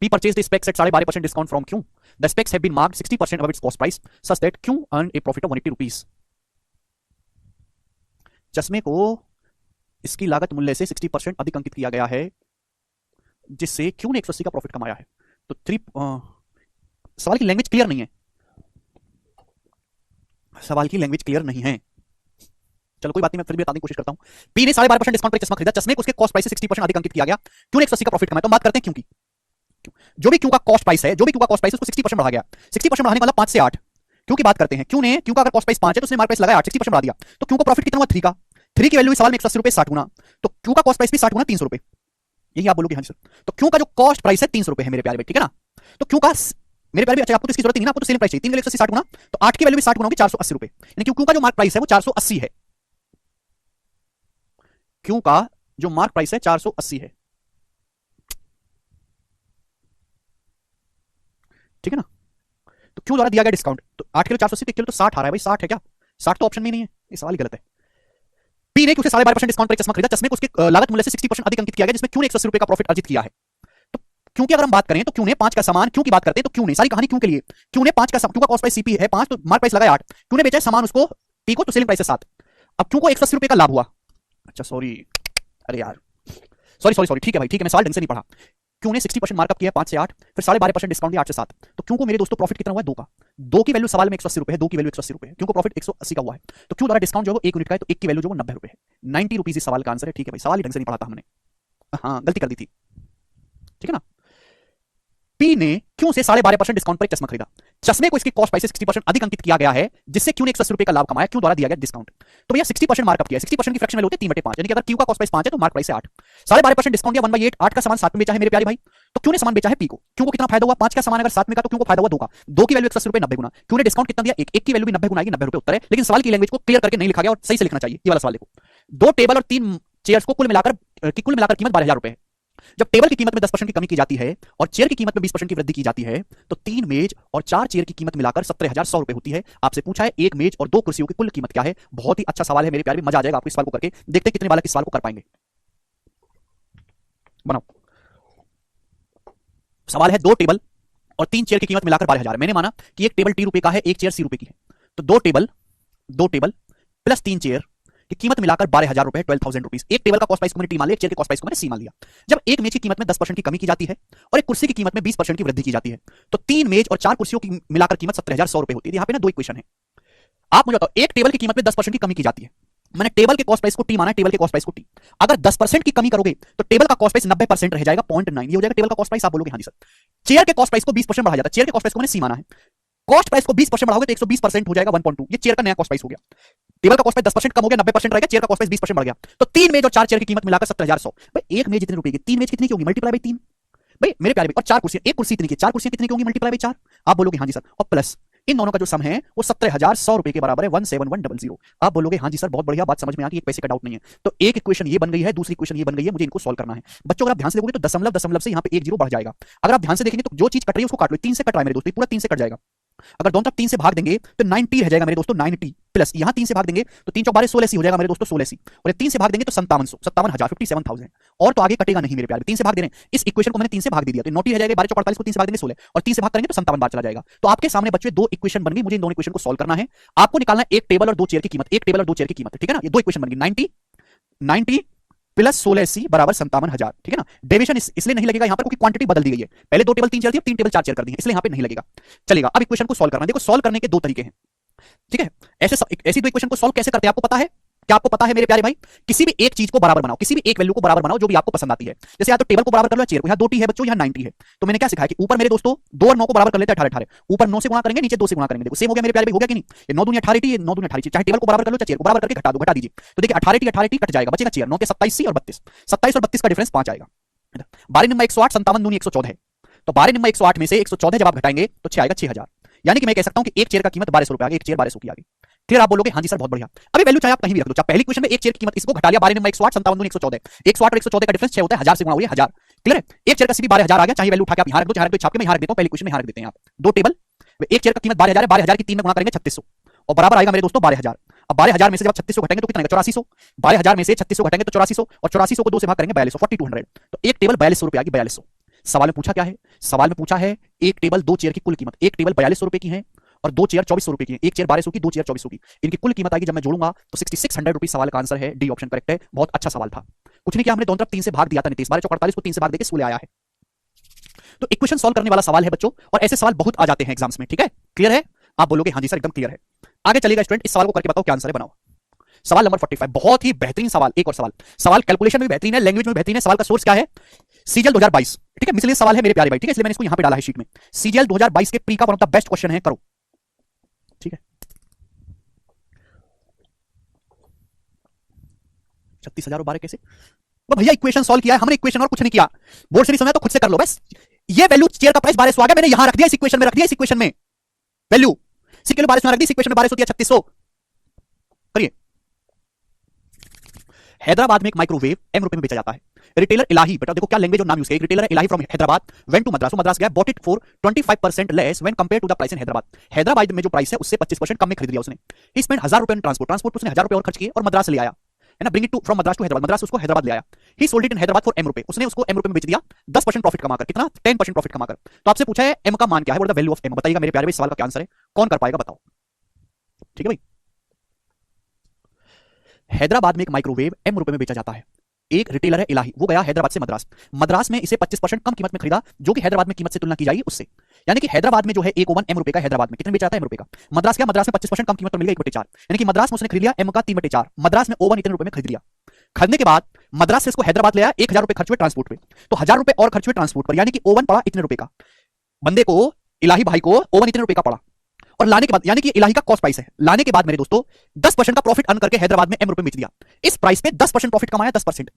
P purchased the specs at 12.5% discount from Q. The specs have been marked 60% above its cost price, such that Q earned a profit of 180 rupees. चश्मे को इसकी लागत मूल्य से 60% अधिक अंकित किया गया है, जिससे Q ने 180 का प्रॉफिट कमाया है। तो सवाल की लैंग्वेज क्लियर नहीं है, सवाल की लैंग्वेज क्लियर नहीं है। चलो कोई बात नहीं, मैं फिर भी बताने की कोशिश करता हूं। पी ने 12.5% डिस्काउंट पर चश्मा खरीदा, चश्मे को उसके कॉस्ट प्राइस से 60% अधिक अंकित किया गया, क्यू ने 180 का प्रॉफिट कमाया। तो बात करते हैं क्यों की। जो भी क्यू का कॉस्ट प्राइस है, उसको 60% बढ़ा गया। 60% बढ़ाने का मतलब 5 से 8। क्यू की बात करते हैं, क्यू का अगर कॉस्ट प्राइस 5 है तो उसने मार्क प्राइस लगाया 8, 60% बढ़ा दिया, तो क्यू को प्रॉफिट कितना हुआ 3 का। 3 की वैल्यू इस सवाल में 180 रुपए 60 गुना, तो क्यू का कॉस्ट प्राइस भी 60 गुना 300 रुपए। यही आप बोलोगे हाँ सर, तो क्यू का जो कॉस्ट प्राइस है 300 रुपए है मेरे प्यारे, ठीक है ना। तो क्यू का मेरे प्यारे, अच्छा आपको तो इसकी जरूरत नहीं है, आपको तो सेलिंग प्राइस चाहिए। 3 की वैल्यू 180 60 गुना, तो 8 की वैल्यू भी 60 गुना होगी 480 रुपए, यानी क्यू का जो मार्क प्राइस है वो 480 है। क्यू का जो मार्क प्राइस है 480 है, ठीक है ना। तो क्यू द्वारा दिया गया डिस्काउंट, तो 8 किलो 480, किलो तो 60 आ रहा है भाई। 60 है क्या? 60 तो ऑप्शन में नहीं है, ये सवाल गलत है। पी ने क्यू से 12.5% डिस्काउंट पर चश्मा खरीदा, चश्मे को उसके लागत मूल्य से 60% अधिक अंकित किया गया, जिसमें क्यू ने 180 रुपए का प्रॉफिट अर्जित किया है। तो क्यू की अगर हम बात करें तो क्यू ने 5 का सामान, क्यू की बात करते हैं तो क्यू ने, सारी कहानी क्यू के लिए, क्यू ने 5 का, क्यू का कॉस्ट प्राइस सीपी है 5, तो मार्क प्राइस लगाया 8, क्यू ने बेचा है सामान उसको पी को, तो सेलिंग प्राइस है 7। अब क्यू को 180 रुपए का लाभ हुआ। अच्छा सॉरी, अरे यार सॉरी, ठीक है भाई, ठीक है, मैं सवाल ढंग से नहीं पढ़ा। क्यू ने 60% मार्कअप किया 5 से 8, फिर 12.5% डिस्काउंट दिया 8 से 7, तो क्यू को मेरे दोस्तों प्रॉफिट कितना हुआ है 2 का। 2 की वैल्यू सवाल में 180 रुपए है, 2 की वैल्यू 180 रुपए है, क्यू को प्रॉफिट 180 का हुआ है। तो क्यू द्वारा डिस्काउंट जो है 1 यूनिट का है, तो 1 की वैल्यू जो वो 90 रुपए है। 90 रुपीज इस सवाल का आंसर है। ठीक है भाई, सवाल ही ढंग से नहीं पढ़ा था हमने, हाँ गलती कर दी थी, ठीक है ना। पी ने क्यू से 12.5% डिस्काउंट पर एक चश्मा खरीदा, चश्मे को इसकी कॉस्ट प्राइस से 60% अधिक अंकित किया गया है, जिससे क्यू ने 180 रुपए का लाभ कमाया, क्यू द्वारा दिया गया डिस्काउंट। तो भैया 60% मार्कअप किया, 60% की फ्रैक्शन वैल्यू होती है 3/5, यानी कि अगर क्यू का कॉस्ट प्राइस 5 है तो मार्क प्राइस है 8, 12.5% डिस्काउंट दिया 1/8, 8 का सामान 7 में बेचा है मेरे प्यारे भाई, तो क्यू ने सामान बेचा है पी को। क्यू को कितना फायदा हुआ? 5 का सामान अगर 7 में का, तो क्यू को फायदा हुआ 2 का। 2 की वैल्यू 180 रुपए 90 गुना, क्यू ने डिस्काउंट कितना दिया 1, 1 की वैल्यू भी 90 गुना आएगी, 90 रुपए उत्तर है। लेकिन सवाल की लैंग्वेज को क्लियर करके नहीं लिखा गया और सही से लिखना चाहिए। ये वाला सवाल देखो, 2 टेबल और 3 चेयर्स को कुल मिलाकर कीमत 12,000 रुपए है। जब टेबल की कीमत में 10% की कमी की जाती है और चेयर की कीमत में 20% की वृद्धि की जाती है, तो 3 मेज और 4 चेयर की कीमत मिलाकर 17,100 रुपए होती है। आपसे पूछा है 1 मेज और 2 कुर्सियों की कुल कीमत क्या है। बहुत ही अच्छा सवाल है मेरे प्यारे, मजा आ जाएगा आपको इस सवाल को करके। देखते हैं कितने बालक इस सवाल को कर पाएंगे। बनाओ। सवाल है 2 टेबल और 3 चेयर की कीमत मिलाकर 12,000। मैंने माना कि एक टेबल टी रुपए का है, एक चेयर सी रुपए की है, तो 2 टेबल प्लस 3 चेयर की कीमत मिलाकर 12,000 रुपए, 12,000 रुपीज। एक टेबल का कॉस्ट प्राइस को मैंने टी मान लिया, चेयर के कॉस्ट प्राइस को मैंने सी मान लिया। जब एक मेज की कीमत में 10% की कमी की जाती है और एक कुर्सी की कीमत में 20% की वृद्धि की जाती है, तो 3 मेज और 4 कुर्सियों की मिलाकर कीमत 17,100 रुपए होती है। यहाँ पे ना 2 इक्वेशन है। आप मुझे बताओ, एक टेबल की कीमत में 10% की कमी की जाती है, मैंने टेबल के कॉस्ट प्राइस को टी माना है, टेबल के कॉस्ट प्राइस को टी। अगर 10% की कमी करोगे तो टेबल का कॉस्ट प्राइस 90% रह जाएगा, 0.9, ये हो जाएगा टेबल का कॉस्ट प्राइस। आप बोलोगे हाँ जी सर। चेयर के कॉस्ट प्राइस को 20% बढ़ाया जाता है, चेयर के कॉस्ट प्राइस को मैंने सी माना है, कॉस्ट प्राइस को 20% बढ़ाओगे तो 120% हो जाएगा 1.2, ये चेयर का नया कॉस्ट प्राइस हो गया। टेबल का कॉस्ट प्राइस 10% कम हो गया, 90% रहेगा, चेयर का कॉस्ट प्राइस 20% बढ़ गया, तो 3 मेज और 4 चेयर की कीमत मिलाकर 17,100। भाई एक मेज कितने रुपए की, 3 मेज कितनी की होगी, मल्टीप्लाई बाय 3। भाई मेरे प्यारे, और 4 कुर्सियां, एक कुर्सी कितनी की, 4 कुर्सियां कितनी की होंगी, मल्टीप्लाई बाय 4। आप बोलोगे हाँ जी सर, और प्लस इन दोनों का जो सम है वो 17,100 रुपए के बराबर है, 17100। आप बोलोगे हाँ जी सर, बहुत बढ़िया, बात समझ में आ गई, एक पैसे का डाउट नहीं है। तो एक इक्वेशन ये बन गई है, दूसरी इक्वेशन ये बन गई है, मुझे इनको सॉल्व करना है। बच्चों अगर आप ध्यान से देखोगे तो दशमलव से यहाँ पे 1 0 बढ़ जाएगा। अगर आप ध्यान से देखेंगे तो जो चीज कट रही है उसको काट लो, 3 से कट रहा है मेरे दोस्तों, पूरा 3 से कट जाएगा। अगर दोनों तरफ 3 से भाग देंगे तो 90 रह जाएगा मेरे दोस्तों, 90 प्लस यहाँ 3 से भाग देंगे तो 3 चौक 12 16 हो जाएगा मेरे दोस्तों, 16 और ये 3 से भाग देंगे तो 5700, 57,000, 57,000। और तो आगे कटेगा नहीं मेरे प्यारे, 3 से भाग दे रहे हैं, इस इक्वेशन को मैंने 3 से भाग दे दिया, तो 90 रह जाएगा, 12 चौक 48 को 3 से भाग देंगे 16 और 3 से भाग करेंगे तो 57 बार चला जाएगा। तो आपके सामने बच्चे 2 इक्वेशन बन गई, मुझे इन दोनों इक्वेशन को सॉल्व करना है। आपको निकालना है एक टेबल और 2 चेयर की कीमत, एक टेबल और 2 चेयर की कीमत, ठीक है ना। ये 2 इक्वेशन बन गई, 90 प्लस 16 बराबर 57,000, ठीक है ना। डेविएशन इसलिए नहीं लगेगा यहां पर क्योंकि क्वांटिटी बदल दी गई है, पहले 2 टेबल 3 चेयर थी, अब 3 टेबल 4 चेयर कर दी है, इसलिए यहां पे नहीं लगेगा, चलेगा। अब इक्वेशन को सॉल्व करना, देखो सॉल्व करने के 2 तरीके हैं, ठीक है। ऐसी 2 इक्वेशन को सॉल्व कैसे करते हैं आपको पता है? क्या आपको पता है मेरे प्यारे भाई? किसी भी एक चीज को बराबर बनाओ, किसी भी एक वैल्यू को बराबर बनाओ जो भी आपको पसंद आती है। जैसे या तो टेबल को बराबर कर लो, चेयर को। यहाँ 2t है बच्चों, यहाँ 90 है। तो मैंने क्या सिखाया कि ऊपर मेरे दोस्तों 2 और 9 को बराबर कर लेते हैं 18 18। ऊपर 9 से गुणा करेंगे, नीचे 2 से गुणा करेंगे। देखो सेम हो गया मेरे प्यारे भाई, हो गया कि नहीं? ये 9 दूनी 18t, ये 9 दूनी 18t। चाहे टेबल को बराबर कर लो, चाहे चेयर को बराबर करके घटा दो, घटा दीजिए। तो देखिए 18t कट जाएगा, बचेगा चेयर। 9 के 27c और 32, 27 और 32 का डिफरेंस 5 आएगा। 12 निम्मा 108, 57 दूनी 114 है। तो 12 निम्मा 108 में से 114 जब आप घटाएंगे तो 6 आएगा 6000। यानी कि मैं कह सकता हूं कि एक चेयर का कीमत 1200 रुपए आ गई, एक चेयर 1200 की आ गई। फिर आप बोलोगे हाँ जी सर बहुत बढ़िया। अभी वैल्यू चाहे आप कहीं भी रख दो, चाहे पहली क्वेश्चन में एक चेयर की कीमत, इसको घटा लिया 12 निम्मा 108, 57 दूनी 114, 108 और 114 का डिफरेंस 6 होता है, 1000 से गुणा हुई 1000। क्लियर है? एक चेयर का सीबी 12000 आ गया, चाहे वैल्यू उठा के आप यहां रख दो, चाहे रख दो छाप के, मैं यहां रख देता हूं, पहली क्वेश्चन में यहां रख देते हैं आप। दो टेबल, एक चेयर का कीमत 12000 है, 12000 की 3 में गुणा करेंगे 3600 और बराबर आएगा मेरे दोस्तों 12000। अब 12000 में से जब 3600 घटाएंगे तो कितना आएगा? 8400। 12000 में से 3600 घटाएंगे तो 8400, और 8400 को 2 से भाग करेंगे 4200, 4200। तो एक टेबल 4200 रुपए आ गई, 4200। सवाल में पूछा क्या है? सवाल में पूछा है एक टेबल, दो चेयर की कुल कीमत। एक टेबल 4200 रुपए की है और दो चेयर 2400 रुपए की है। एक चेयर 1200 की, दो चेयर 2400 की। इनकी कुल कीमत आएगी जब मैं जोड़ूंगा तो 6600 रुपए। सवाल का आंसर है डी ऑप्शन करेक्ट है। बहुत अच्छा सवाल था। कुछ नहीं किया हमने, दोनों तरफ 3 से भाग दिया था। नीतीश 12 48 को 3 से भाग देके 16 आया है। तो इक्वेशन सॉल्व करने वाला सवाल है बच्चों, और ऐसे सवाल बहुत आ जाते हैं एग्जाम्स में। ठीक है, क्लियर है? आप बोलोगे हाँ जी सर एकदम क्लियर है। आगे चलेगा स्टूडेंट, इस सवाल को करके बताओ क्या आंसर है, बनाओ। सवाल नंबर 45, बहुत ही बेहतरीन सवाल। एक और सवाल, सवाल कैलकुलेशन में भी बेहतरीन है, लैंग्वेज में बेहतरीन है। सवाल का सोर्स क्या है? सीजीएल 2022। ठीक है, मिसलेनियस सवाल है मेरे प्यारे भाई। ठीक है, इसलिए मैंने इसको यहां पे डाला है शीट में। सीजीएल 2022 के प्री का one of the best question है, करो। ठीक है, 36,000 और 12 कैसे? वो भैया इक्वेशन सॉल्व किया है हमने, इक्वेशन और कुछ नहीं किया। बोर्ड से नहीं समझा तो खुद से कर लो बस। ये वैल्यू चेयर का प्राइस 1200 आ गया, मैंने यहां रख दिया, इस इक्वेशन में रख दिया, इस इक्वेशन में वैल्यू सी किलो 1200 रख दी, इस इक्वेशन में 1200 दिया 3600। करिए। हैदराबाद में एक माइक्रोवेव एम रुपए में बेचा जाता है। रिटेलर इलाही, बेटा देखो क्या लैंग्वेज और नाम यूज किया। एक रिटेलर है Ilahi from Hyderabad went to Madras, Madras गया, bought it for 25% less when compare to the price in Hyderabad. Hyderabad में जो प्राइस है उससे 25% कम में खरीद लिया उसने। ही स्पेंड 1000 रुपए इन ट्रांसपोर्ट, ट्रांसपोर्ट उसने 1000 रुपए और खर्च किए और मद्रास ले आया, है ना। Bring it to from Madras to Hyderabad, Madras उसको हैदराबाद ले आया। He sold it in Hyderabad for M रुपए, उसने उसको एम रुपए में बेच दिया 10% प्रॉफिट कमाकर। कितना? 10% प्रॉफिट कमाकर। तो आपसे पूछा है एम का मान क्या है, what is the value of M. बताइएगा मेरे प्यारे भाई, सवाल का क्या आंसर है, कौन कर पाएगा बताओ। ठीक है भाई, हैदराबाद में एक माइक्रोवेव एम रुपए में बेचा जाता है। एक रिटेलर है इलाही, वो गया हैदराबाद से मद्रास, मद्रास में इसे 25% कम कीमत में खरीदा, जो कि हैदराबाद में कीमत से तुलना की जाएगी उससे। यानी कि हैदराबाद में जो है एक ओवन एम रुपए का, हैदराबाद में कितने बेचा जाता है? एम रुपए का। मद्रास क्या? मद्रास में 25% कम कीमत पर मिल गया 1/4। यानी कि मद्रास में उसने खरीद लिया एम का 3/4, मद्रास में ओवन इतने रुपए में खरीद लिया। खरीदने के बाद मद्रास से इसको हैदराबाद ले आया, 1000 रुपए खर्च हुए ट्रांसपोर्ट पे, तो 1000 रुपए और खर्च हुए ट्रांसपोर्ट पर, यानी कि ओवन पड़ा इतने रुपए का। बंदे को, इलाही भाई को ओवन इतने रुपए का पड़ा, और लाने के बाद, यानी कि इलाही का कॉस्ट प्राइस है, लाने के बाद मेरे दोस्तों 10% का प्रॉफिट अर्न करके हैदराबाद में एम रुपए बेच दिया। इस प्राइस पे 10% प्रॉफिट कमाया, 10%।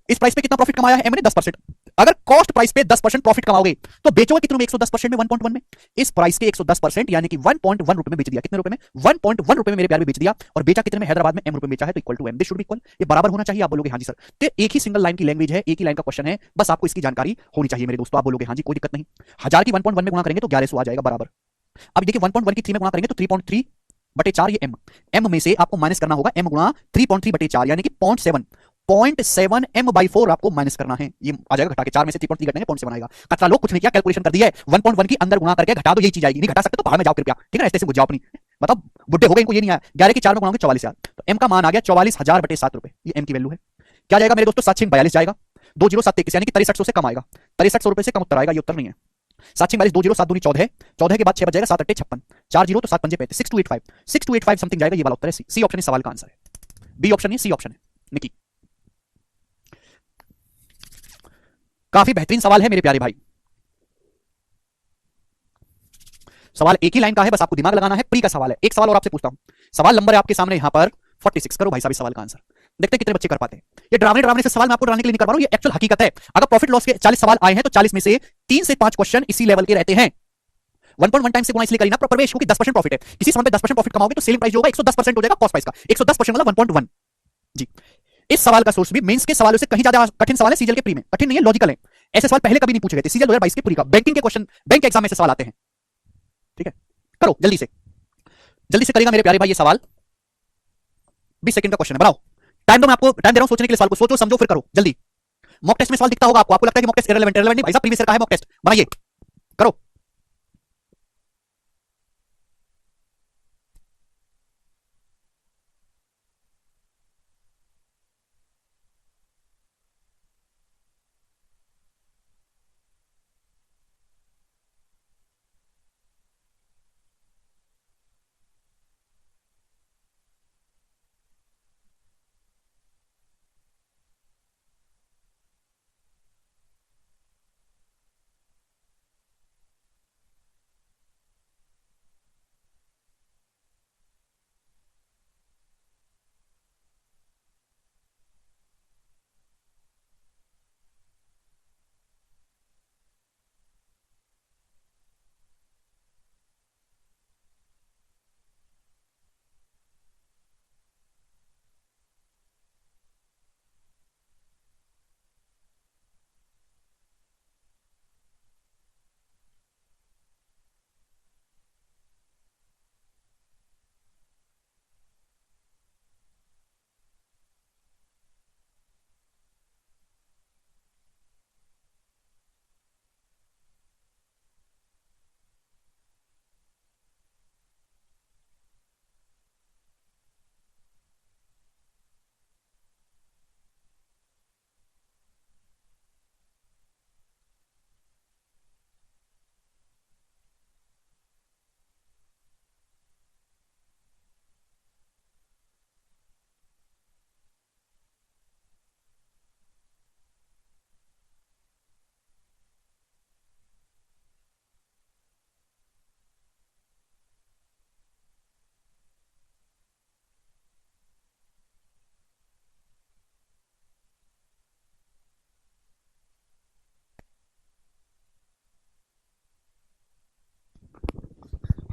इस प्राइस पे कितना प्रॉफिट कमाया है एम ने? 10%। अगर कॉस्ट प्राइस पे 10% प्रॉफिट कमाओगे तो बेचोगे कितने में? 110% में, 1.1 में। इस प्राइस के 110% यानी कि 1.1 रुपए में बेच दिया। कितने रुपए में? 1.1 रुपए में मेरे प्यार में बेच दिया। और बेचा कितने में? हैदराबाद में एम रुपए में बेचा है, तो equal to M, this should be equal. ये बराबर होना चाहिए। आप बोलोगे हाँ जी सर। तो एक ही सिंगल लाइन की लैंग्वेज है, एक ही लाइन का क्वेश्चन है, बस आपको इसकी जानकारी होनी चाहिए मेरे दोस्तों। आप बोलोगे हाँ जी कोई दिक्कत नहीं। 1000 की 1.1 में गुणा करेंगे तो 1100 आ जाएगा बराबर। अब देखिए 1.1 की 3 में गुणा करेंगे तो 3.3 बटे 4, ये एम में से आपको माइनस करना होगा एम गुणा 3.3 बटे 4, यानी कि 0.7 एम बाई 4 आपको माइनस करना है। ये आ जाएगा घटा के, 4 में से 3.3 घटाएंगे 0.7 आएगा। कतरा लोग कुछ नहीं किया, कैलकुलेशन कर दी है, 1.1 की अंदर गुणा करके घटा दो, यही चीज आएगी। नहीं घटा सकते तो बाहर में जाओ कृपया, ठीक है, ऐसे बुझ जाओ अपनी। बताओ बुड्ढे हो गए, इनको ये नहीं आया। 11 की 4 में गुणा 44,000, तो एम का मान आ गया 44,000 बटे 7 रुपए। ये एम की वैल्यू है। क्या जाएगा मेरे दोस्तों? 742 जाएगा, 20721 यानी कि 6300 से कम आएगा। 6300 रुपए से कम उत्तर आएगा, ये उत्तर नहीं है। 742 2 0 7 दूनी 14 है, 14 के बाद 6 बच जाएगा, 7 8 56, 4 0 तो 7 पंजे 35, 6285, 6285 समथिंग जाएगा। ये वाला उत्तर है सी ऑप्शन, सवाल का आंसर है। बी ऑप्शन नहीं, सी ऑप्शन है निकी। काफी बेहतरीन सवाल है मेरे प्यारे भाई। सवाल एक ही लाइन का है, बस आपको दिमाग लगाना है, प्री का सवाल है। एक सवाल और आपसे पूछता हूं, सवाल नंबर है आपके सामने यहां पर 46। करो भाई साहब इस सवाल का आंसर, देखते हैं कितने बच्चे कर पाते हैं। ये डरावने डरावने से सवाल मैं आपको डराने के लिए नहीं कर रहा हूं, ये एक्चुअल हकीकत है। अगर प्रॉफिट लॉस के 40 सवाल आए हैं तो 40 में से 3 से 5 क्वेश्चन इसी लेवल के रहते हैं। 1.1 टाइम से गुणा इसलिए करी ना प्रवेश, क्योंकि 10% प्रॉफिट है। किसी समय पे 10% प्रॉफिट कमाओगे तो सेलिंग प्राइस जो होगा 110% हो जाएगा कॉस्ट प्राइस का, 110% वाला 1.1 जी। इस सवाल का सोर्स भी मेंस के सवालों से कहीं ज्यादा कठिन सवाल है, सीजीएल के प्री में कठिन नहीं है, लॉजिकल है। ऐसे सवाल पहले कभी नहीं पूछे गए थे। सीजीएल 2022 के प्री का बैंकिंग के क्वेश्चन, बैंक एग्जाम में से सवाल आते हैं। ठीक है, करो जल्दी से, जल्दी से करेगा मेरे प्यारे भाई। ये सवाल 20 सेकंड का क्वेश्चन है, बनाओ। टाइम दो, मैं आपको टाइम दे रहा हूं सोचने के लिए। सवाल को सोचो समझो फिर करो जल्दी। मॉक टेस्ट में सवाल दिखता होगा आपको, आपको लगता है कि मॉक टेस्ट इररिलेवेंट नहीं भाई साहब, प्रीवियस ईयर का है मॉक टेस्ट, बनाइए करो।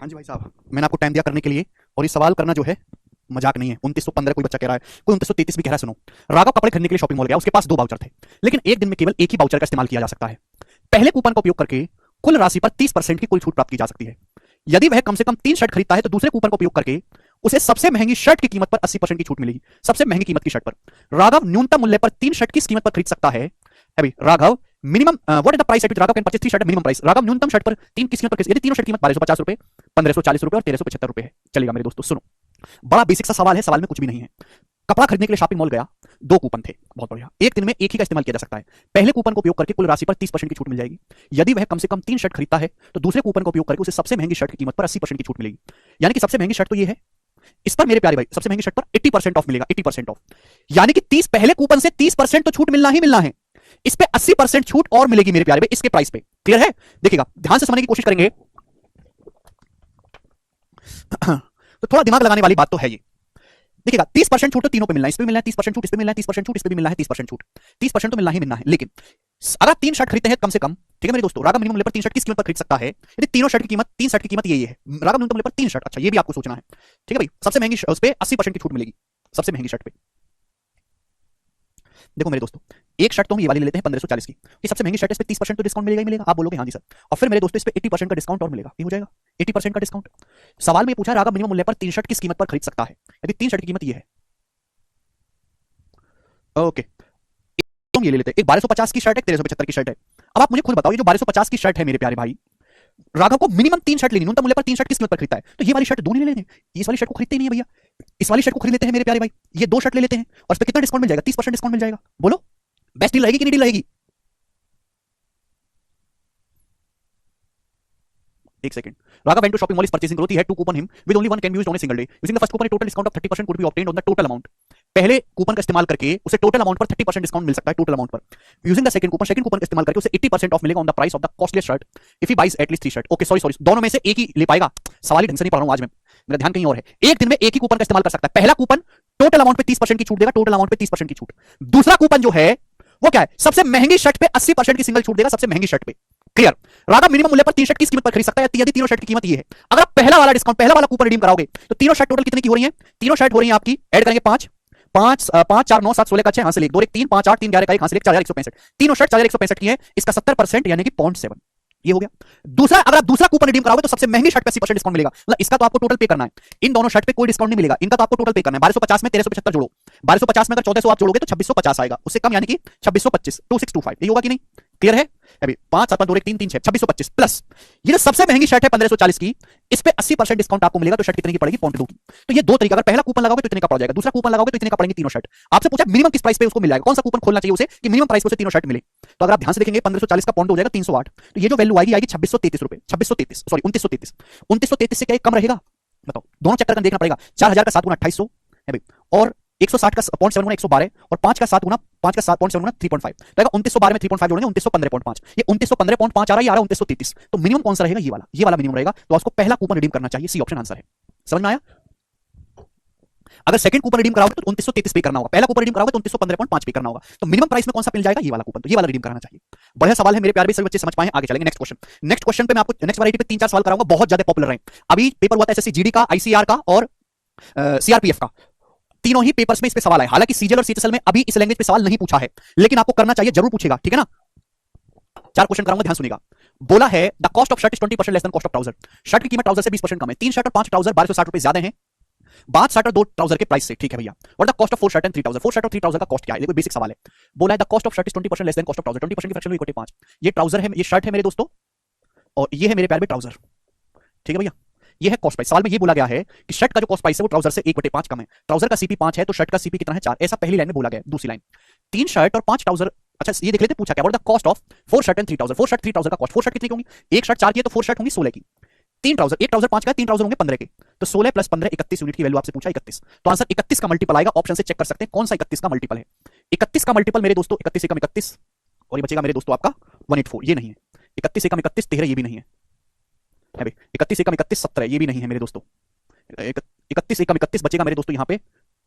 हाँ जी भाई साहब, मैंने आपको टाइम दिया करने के लिए, और ये सवाल करना जो है मजाक नहीं है। 2915 कोई बच्चा कह रहा है, कोई 2933 भी कह रहा है। सुनो, राघव कपड़े खरीदने के लिए शॉपिंग मॉल गया, उसके पास 2 वाउचर थे, लेकिन एक दिन में केवल एक ही वाउचर का इस्तेमाल किया जा सकता है। पहले कूपन का उपयोग करके कुल राशि पर 30% की कुल छूट प्राप्त की जा सकती है। यदि वह कम से कम 3 शर्ट खरीदता है तो दूसरे कूपन का उपयोग करके उसे सबसे महंगी शर्ट की कीमत पर 80% की छूट मिलेगी। सबसे महंगी कीमत की शर्ट पर राघव न्यूनतम मूल्य पर 3 शर्ट किस कीमत पर खरीद सकता है? अभी Raghav minimum what is the price at which Raghav can purchase 3 shirt minimum price. Raghav न्यूनतम शर्ट पर 3 किस कीमत पर, यदि तीनों शर्ट कीमत 1250 रुपए, 1540 रुपए और 1375 रुपए है। चलेगा मेरे दोस्तों, सुनो, बड़ा बेसिक सा सवाल है, सवाल में कुछ भी नहीं है। कपड़ा खरीदने के लिए शॉपिंग मॉल गया, 2 कूपन थे, बहुत बढ़िया, एक दिन में एक ही का इस्तेमाल किया जा सकता है। पहले कूपन का उपयोग करके कुल राशि पर 30% की छूट मिल जाएगी। यदि वह कम से कम 3 शर्ट खरीदता है तो दूसरे कूपन का उपयोग करके उसे सबसे महंगी शर्ट की कीमत पर 80% की छूट मिलेगी। यानी कि सबसे महंगी शर्ट तो ये है, इस पर मेरे प्यारे भाई सबसे महंगी शर्ट पर 80% ऑफ मिलेगा, 80% ऑफ। यानी कि 30 पहले कूपन से 30% तो छूट मिलना ही मिलना है, इस पे 80% छूट और मिलेगी मेरे प्यारे भाई इसके प्राइस पे। क्लियर है? देखिएगा, ध्यान से समझने की कोशिश करेंगे तो थोड़ा दिमाग लगाने वाली बात तो है ये। देखिएगा, 30% छूट तो तीनों पे मिलना है, इस पे मिलना है 30% छूट, इस पे मिलना है 30% छूट, इस पे भी मिलना है 30% छूट। 30% तो मिलना ही मिलना है, लेकिन अगर 3 शर्ट खरीदते हैं कम से कम, ठीक है मेरे दोस्तों, राघव मिनिमम लेवल पर 3 शर्ट किस कीमत पर खरीद सकता है? यदि तीनों शर्ट की कीमत, 3 शर्ट की कीमत ये है, राघव न्यूनतम लेवल पर 3 शर्ट, अच्छा ये भी आपको सोचना है, ठीक है भाई। सबसे महंगी उस पे 80% की छूट मिलेगी, सबसे महंगी शर्ट पे। देखो मेरे दोस्तों, एक शर्ट तो हम ये वाली ले लेते हैं 1540 की, ये सबसे महंगी शर्ट है, इस पे 30% तो डिस्काउंट मिलेगा ही मिलेगा। आप बोलोगे हाँ जी सर, और फिर मेरे दोस्तों इस पे 80% का डिस्काउंट और मिलेगा, ये हो जाएगा 80% का डिस्काउंट। सवाल में पूछा राघव मिनिमम मूल्य पर 3 शर्ट किस कीमत पर खरीद सकता है? यदि 3 शर्ट की कीमत ये है, ओके, तुम ये ले लेते हैं, एक 1250 की शर्ट है, 1375 की शर्ट है। अब आप मुझे खुद बताओ, ये जो 1250 की शर्ट है मेरे प्यारे भाई, राघव को मिनिमम 3 शर्ट लेनी, न्यूनतम मूल्य पर 3 शर्ट किस कीमत पर खरीदता है? तो ये वाली शर्ट 2 नहीं लेने, इस वाली शर्ट को खरीदते ही नहीं है भैया, इस वाली शर्ट को खरीद लेते हैं मेरे प्यारे भाई। ये 2 शर्ट ले लेते हैं और इस पे कितना डिस्काउंट मिल जाएगा? 30% डिस्काउंट मिल जाएगा। बोलो बेस्ट डील रहेगी कि नहीं डील रहेगी? एक second. Raghav went to shopping mall is purchasing growth. He had 2 coupon him with only one can be used on a single day. Using the first coupon, a total discount of 30% could be obtained on the total amount. पहले coupon का इस्तेमाल करके उसे total amount पर 30% discount मिल सकता है, total amount पर। यूजिंग द सेकंड कूपन का इस्तेमाल करके उसे 80% ऑफ मिलेगा on the price of the costliest shirt if he buys at least 3 shirt. Okay sorry, दोनों में से एक ही ले पाएगा। सवाल ही ढंग से नहीं पढ़ रहा हूं आज मैं, मेरा ध्यान कहीं और है। एक दिन में एक ही कूपन का इस्तेमाल कर सकता है। पहला कूपन टोटल अमाउंट पे 30% की छूट देगा, टोटल अमाउंट पे 30% की छूट। दूसरा कूपन जो है वो क्या है? सबसे महंगी शर्ट पे 80% की सिंगल छूट देगा, सबसे महंगी शर्ट पे। क्लियर? राघव मिनिमम मूल्य पर 3 शर्ट किस कीमत पर खरीद सकता है? यदि तीनों शर्ट की कीमत ये है। अगर आप पहला वाला डिस्काउंट, पहला वाला कूपन रिडीम कराओगे तो तीनों शर्ट टोटल कितने की हो रही है? तीनों शर्ट हो रही है आपकी, ऐड करेंगे 5 5 5 4 9 7 16 का 6 हासिल 1 2 1 3 5 8 3 11 का 1 हासिल 1 4165। तीनों शर्ट 4165 की है, इसका 70% यानी कि 0.7 ये हो गया। दूसरा, अगर आप दूसरा कूपन रिडीम कराओगे तो सबसे महंगी शर्ट पे 80% डिस्काउंट मिलेगा। मतलब इसका तो आपको टोटल पे करना है, इन दोनों शर्ट पे कोई डिस्काउंट नहीं मिलेगा, इनका तो आपको टोटल पे करना है। 1250 में 1375 जोड़ो, 1250 में अगर 1400 आप जोड़ोगे तो 2650 आएगा, उससे कम यानी कि 2625 2625 ये होगा कि नहीं? क्लियर है? अभी 5 7 2 1 3 3 6 2625 प्लस ये जो सबसे महंगी शर्ट है 1540 की, इस पे 80% डिस्काउंट आपको मिलेगा, तो शर्ट कितने की पड़ेगी? 0.2 की। तो ये दो तरीका, अगर पहला कूपन लगाओगे तो इतने का पड़ जाएगा, दूसरा कूपन लगाओगे तो इतने का पड़ेंगे तीनों शर्ट। आपसे पूछा मिनिमम किस प्राइस पे उसको मिल जाएगा, कौन सा कूपन खोलना चाहिए उसे कि मिनिमम प्राइस पे उसे तीनों शर्ट मिले? तो अगर आप ध्यान से देखेंगे 1540 का पॉइंट हो जाएगा 308, तो ये जो वैल्यू आएगी 2633 रुपए, 2633 सॉरी 2933। 2933 से क्या कम रहेगा? बताओ, दोनों चक्कर का देखना पड़ेगा। 4000 का 7 गुना 2800 है भाई, और 160 का 0.7 गुना 112, और 5 का 7 गुना 7.7 गुना 3.5 रहेगा। 2912 में 3.5 जोड़ेंगे 2915.5, ये 2915.5 आ रहा है, ये आ रहा है 2933। तो मिनिमम कौन सा रहेगा? ये वाला मिनिमम रहेगा। तो आपको पहला कूपन रिडीम करना चाहिए, सी ऑप्शन आंसर है। समझ में आया? अगर सेकंड कूपन रिडीम कराओगे तो 2933 पे करना होगा, पहला कूपन रिडीम कराओगे तो 2915.5 पे करना होगा। तो मिनिमम प्राइस में कौन सा मिल जाएगा? ये वाला कूपन, तो ये वाला रिडीम कराना चाहिए। बढ़िया सवाल है मेरे प्यारे सभी बच्चे, समझ पाए? आगे चलेंगे नेक्स्ट क्वेश्चन। नेक्स्ट क्वेश्चन पे मैं आपको नेक्स्ट वैरायटी पे 3-4 सवाल कराऊंगा, बहुत ज्यादा पॉपुलर है। अभी पेपर हुआ था एसएससी जीडी का, आईसीआर का और सीआरपीएफ का, तीनों ही पेपर्स में इस पे सवाल है। हालांकि सीजीएल और सीएचएसएल में अभी इस लैंग्वेज पे सवाल नहीं पूछा है, लेकिन आपको करना चाहिए, जरूर पूछेगा, ठीक है ना? 4 क्वेश्चन कराऊंगा, ध्यान सुनिएगा। बोला है the cost of shirt is 20% less than cost of trouser. Shirt की कीमत ट्राउजर से 20% कम है। 3 शर्ट और 5 ट्राउजर 1260 रुपए ज्यादा है, 5 शर्ट और 2 ट्राउजर के प्राइस से, ठीक है भैया। और the cost of 4 shirt and 3 trouser, 4 shirt और 3 ट्राउजर का कॉस्ट क्या है? देखो बेसिक सवाल है। बोला है the cost of shirt is 20% less than cost of trouser, 20% की फ्रैक्शन हुई 5। ये ट्राउजर है, ये शर्ट है मेरे दोस्तों, और ये है मेरे प्यारे ट्राउजर, ठीक है भैया। ये है कॉस्ट प्राइस। सवाल में ये बोला गया है कि शर्ट का जो कॉस्ट प्राइस है वो ट्राउजर से 1/5 कम है। ट्राउजर का सीपी 5 है तो शर्ट का सीपी कितना है? 4। ऐसा पहली लाइन में बोला गया है। दूसरी लाइन 3 शर्ट और 5 ट्राउजर, अच्छा ये देख लेते पूछा क्या, what the cost of 4 shirt and 3 trouser. 4 shirt 3 trouser का कॉस्ट, 4 शर्ट कितनी होंगी? एक शर्ट 4 की है तो 4 शर्ट होंगी 16 की। 3 ट्राउजर, एक ट्राउजर 5 का, 3 ट्राउजर होंगे 15 के, तो 16 + 15 31 यूनिट की वैल्यू आपसे पूछा 31। तो आंसर 31 का मल्टीपल आएगा। ऑप्शन से चेक कर सकते हैं कौन सा 31 का मल्टीपल है। 31 का मल्टीपल मेरे दोस्तों 31 एकम 31, और ये बचेगा मेरे दोस्तों आपका 184, ये नहीं है। 31 एकम 31 13, ये भी नहीं है। 31 एकम 31 17, ये भी नहीं है मेरे दोस्तों। 31 एकम 31 बचेगा मेरे दोस्तों यहाँ पे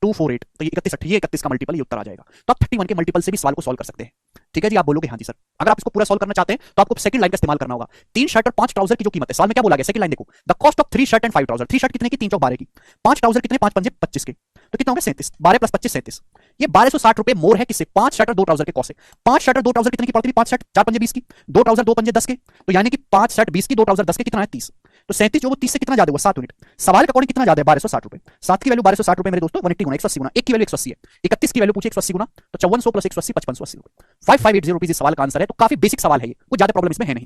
248, तो ये 31 का मल्टीपल, ये उत्तर आ जाएगा। तो आप 31 के मल्टीपल से भी सवाल को सॉल्व कर सकते हैं। ठीक है जी, आप बोलोगे हाँ जी सर। अगर आप इसको पूरा सॉल्व करना चाहते हैं तो आपको सेकंड लाइन का इस्तेमाल करना होगा। 3 शर्ट और 5 ट्राउजर की जो कीमत है, सवाल में क्या बोला गया, सेकंड लाइन देखो, the cost of 3 shirt and 5 trouser. 3 shirt कितने की, 3 चौक 12 की, 5 ट्राउजर कितने, 5 पंजे 25 के, तो कितना हो गया 37, 12 प्लस 25 37। ये 1260 रुपए मोर है किससे, 5 शर्ट और 2 ट्राउजर के कॉस्ट से। 5 शर्ट और 2 ट्राउजर कितने की पड़ती है, 5 शर्ट 4 पंजे 20 की, 2 ट्राउजर 2 पंजे 10 के, तो यानी कि 5 शर्ट 20 की, 2 ट्राउजर 10 के, कितना है 30। तो 37 जो वो 30 से कितना ज्यादा हुआ, 7 यूनिट। सवाल के अकॉर्डिंग कितना ज्यादा है, 1260 रुपए। 7 की वैल्यू 1260 रुपए मेरे दोस्तों, 180 गुना 180 गुना, 1 की वैल्यू 180 है, 31 की वैल्यू पूछे 180 गुना, तो 5400 प्लस 180 5580 रुपए, 5580 रुपीज इस सवाल का आंसर है। तो काफी बेसिक सवाल है ये, कोई ज्यादा प्रॉब्लम इसमें है नहीं।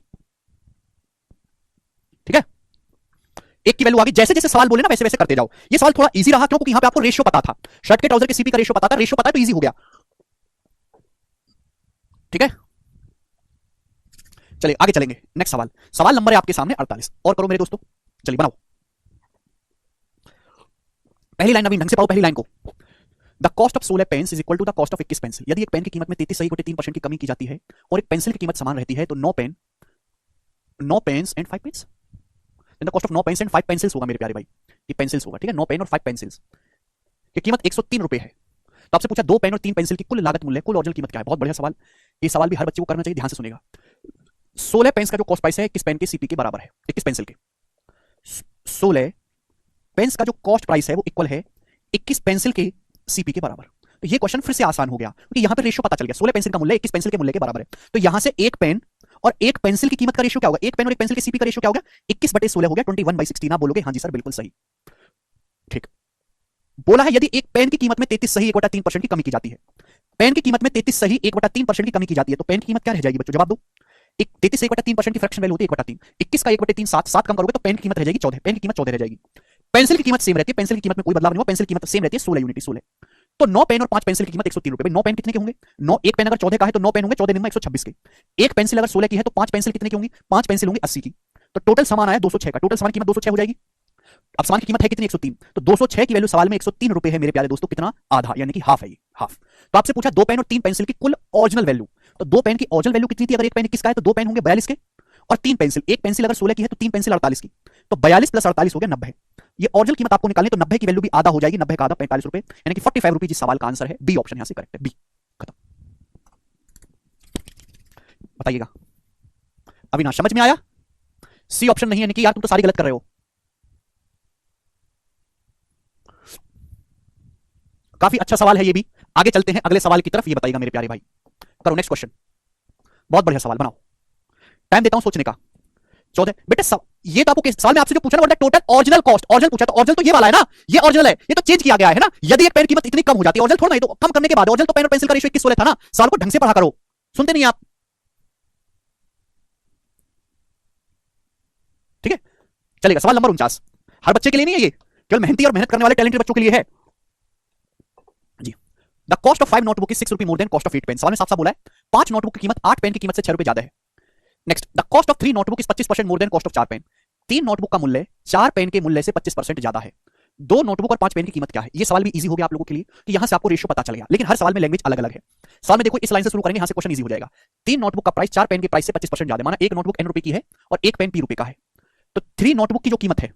ठीक है, एक की वैल्यू आ गई, जैसे जैसे सवाल बोले ना वैसे वैसे करते जाओ। ये सवाल थोड़ा इजी रहा क्यों, क्योंकि यहां पे आपको रेशियो पता था, शर्ट के ट्राउजर के सीपी का रेशियो पता था, रेशियो पता है तो इजी हो गया। ठीक है, चलिए आगे चलेंगे। नेक्स्ट सवाल, सवाल नंबर है आपके सामने 48, और करो मेरे दोस्तों, चलिए बनाओ। पहली लाइन नवीन ढंग से पाओ, पहली लाइन को, the cost of 16 pens is equal to the cost of 21 pencil. यदि एक पेन की कीमत में 33.3% की कमी की जाती है और एक पेंसिल की कीमत समान रहती है तो 9 pens and 5 pens, the cost of 9 pens and 5 pencils होगा मेरे प्यारे भाई, ये पेंसिल्स होगा। ठीक है, 9 पेन और 5 पेंसिल्स की कीमत 103 रुपए है। तो आपसे पूछा 2 पेन और 3 पेंसिल की कुल लागत मूल्य, कुल ओरिजिनल कीमत क्या है। बहुत बढ़िया सवाल, ये सवाल भी हर बच्चे को करना चाहिए, ध्यान से सुनेगा। 16 पेन्स का जो कॉस्ट प्राइस है 21 पेन के सीपी के बराबर है, 21 पेंसिल के। 16 पेन्स का जो कॉस्ट प्राइस है वो इक्वल है 21 पेंसिल के सीपी के बराबर। तो ये क्वेश्चन फिर से आसान हो गया क्योंकि यहां पे रेशियो पता चल गया, 16 पेंसिल का मूल्य 21 पेंसिल के मूल्य के बराबर है। तो यहां से एक पेन और एक पेंसिल की कीमत का रेशियो क्या होगा, एक पेन और एक पेंसिल के सीपी का रेशियो क्या होगा, 21/16 हो गया, 21/16। आप बोलोगे हाँ जी सर बिल्कुल सही। ठीक, बोला है यदि एक पेन की कीमत में 33 सही 1/3% की कमी की जाती है, पेन की कीमत में 33 सही 1/3% की कमी की जाती है, तो पेन की कीमत क्या रह जाएगी बच्चों, जवाब दो। 33 से 1/3% की फ्रैक्शन वैल्यू होती है 1/3, 21 का 1/3 7, 7 कम करोगे तो पेन की कीमत रह जाएगी 14, पेन की कीमत 14 रह जाएगी। पेंसिल की कीमत सेम रहती है, पेंसिल की कीमत में कोई बदलाव नहीं हुआ, पेंसिल की कीमत सेम रहती है 16 यूनिट 16। तो 9 पेन और 5 पेंसिल की कीमत 103 रुपए। 9 पेन कितने के होंगे, 9 एक पेन अगर 14 का है तो 9 पेन होंगे 14 में 126 के। एक पेंसिल अगर 16 की है तो 5 पेंसिल कितने की होंगी, 5 पेंसिल होंगी 80 की। तो टोटल सामान आया 206 का, टोटल सामान कीमत 206 हो जाएगी। अब सामान की कीमत है कितनी, 103, तो 206 की वैल्यू सवाल में 103 रुपए है मेरे प्यारे दोस्तों, कितना, आधा, यानी कि हाफ है ये, हाफ। तो आपसे पूछा 2 पेन और 3 पेंसिल की कुल ओरिजिनल वैल्यू, तो 2 पेन की ओरिजिनल वैल्यू कितनी थी, अगर एक पेन 21 का है तो 2 पेन होंगे 42 के, और 3 पेंसिल, एक पेंसिल अगर 16 की है तो 3 पेंसिल 48 की, तो 42 प्लस 48 हो गया 90। ये ओरिजिनल कीमत आपको निकालनी, तो 90 की वैल्यू भी आधा हो जाएगी, 90 का आधा 45 रुपए, यानी कि 45 रुपीज इस सवाल का आंसर है। बी ऑप्शन यहां से करेक्ट है, बी, खत्म। बताइएगा अविनाश, समझ में आया, सी ऑप्शन नहीं, यानी कि यार तुम तो सारी गलत कर रहे हो। काफी अच्छा सवाल है ये भी। आगे चलते हैं अगले सवाल की तरफ, ये बताइएगा मेरे प्यारे भाई, करो नेक्स्ट क्वेश्चन। बहुत बढ़िया सवाल, बनाओ, टाइम देता हूं सोचने का। 14 बेटे ये तो आपको सवाल में आपसे जो पूछा ना, टोटल ओरिजिनल कॉस्ट, ओरिजिनल पूछा तो ओरिजिनल तो ये वाला है ना, ये ओरिजिनल है, ये तो चेंज किया गया है ना। यदि एक पेन कीमत इतनी कम हो जाती है, ओरिजिनल थोड़ा ना, ये तो कम करने के बाद, ओरिजिनल तो पेन और पेंसिल का रेशियो 21/16 था ना। सवाल को ढंग से पढ़ा करो, सुनते नहीं आप। ठीक है, चलेगा। सवाल नंबर 49, हर बच्चे के लिए नहीं है ये, केवल मेहनती और मेहनत करने वाले टैलेंटेड बच्चों के लिए है जी। The cost of 5 notebook is 6 rupee more than cost of 8 pen. सवाल में साफ साफ बोला है 5 नोटबुक की कीमत 8 पेन की कीमत से 6 रुपए ज्यादा है। Next, the cost of 3 notebook is 25% more than cost of 4 pen. 3 notebook का मूल्य 4 पेन के मूल्य से 25% ज्यादा है। 2 नोटबुक और 5 पेन की कीमत क्या है। ये सवाल भी इजी हो गया आप लोगों के लिए कि यहां से आपको रेशियो पता चल गया, लेकिन हर सवाल में लैंग्वेज अलग अलग है। सवाल में देखो इस लाइन से शुरू करेंगे, यहां से क्वेश्चन इजी हो जाएगा। 3 नोटबुक का प्राइस 4 पेन के प्राइस से 25% ज्यादा, माना एक नोटबुक n रुपए की है और एक पेन p रुपए का है, तो 3 नोटबुक की जो कीमत है,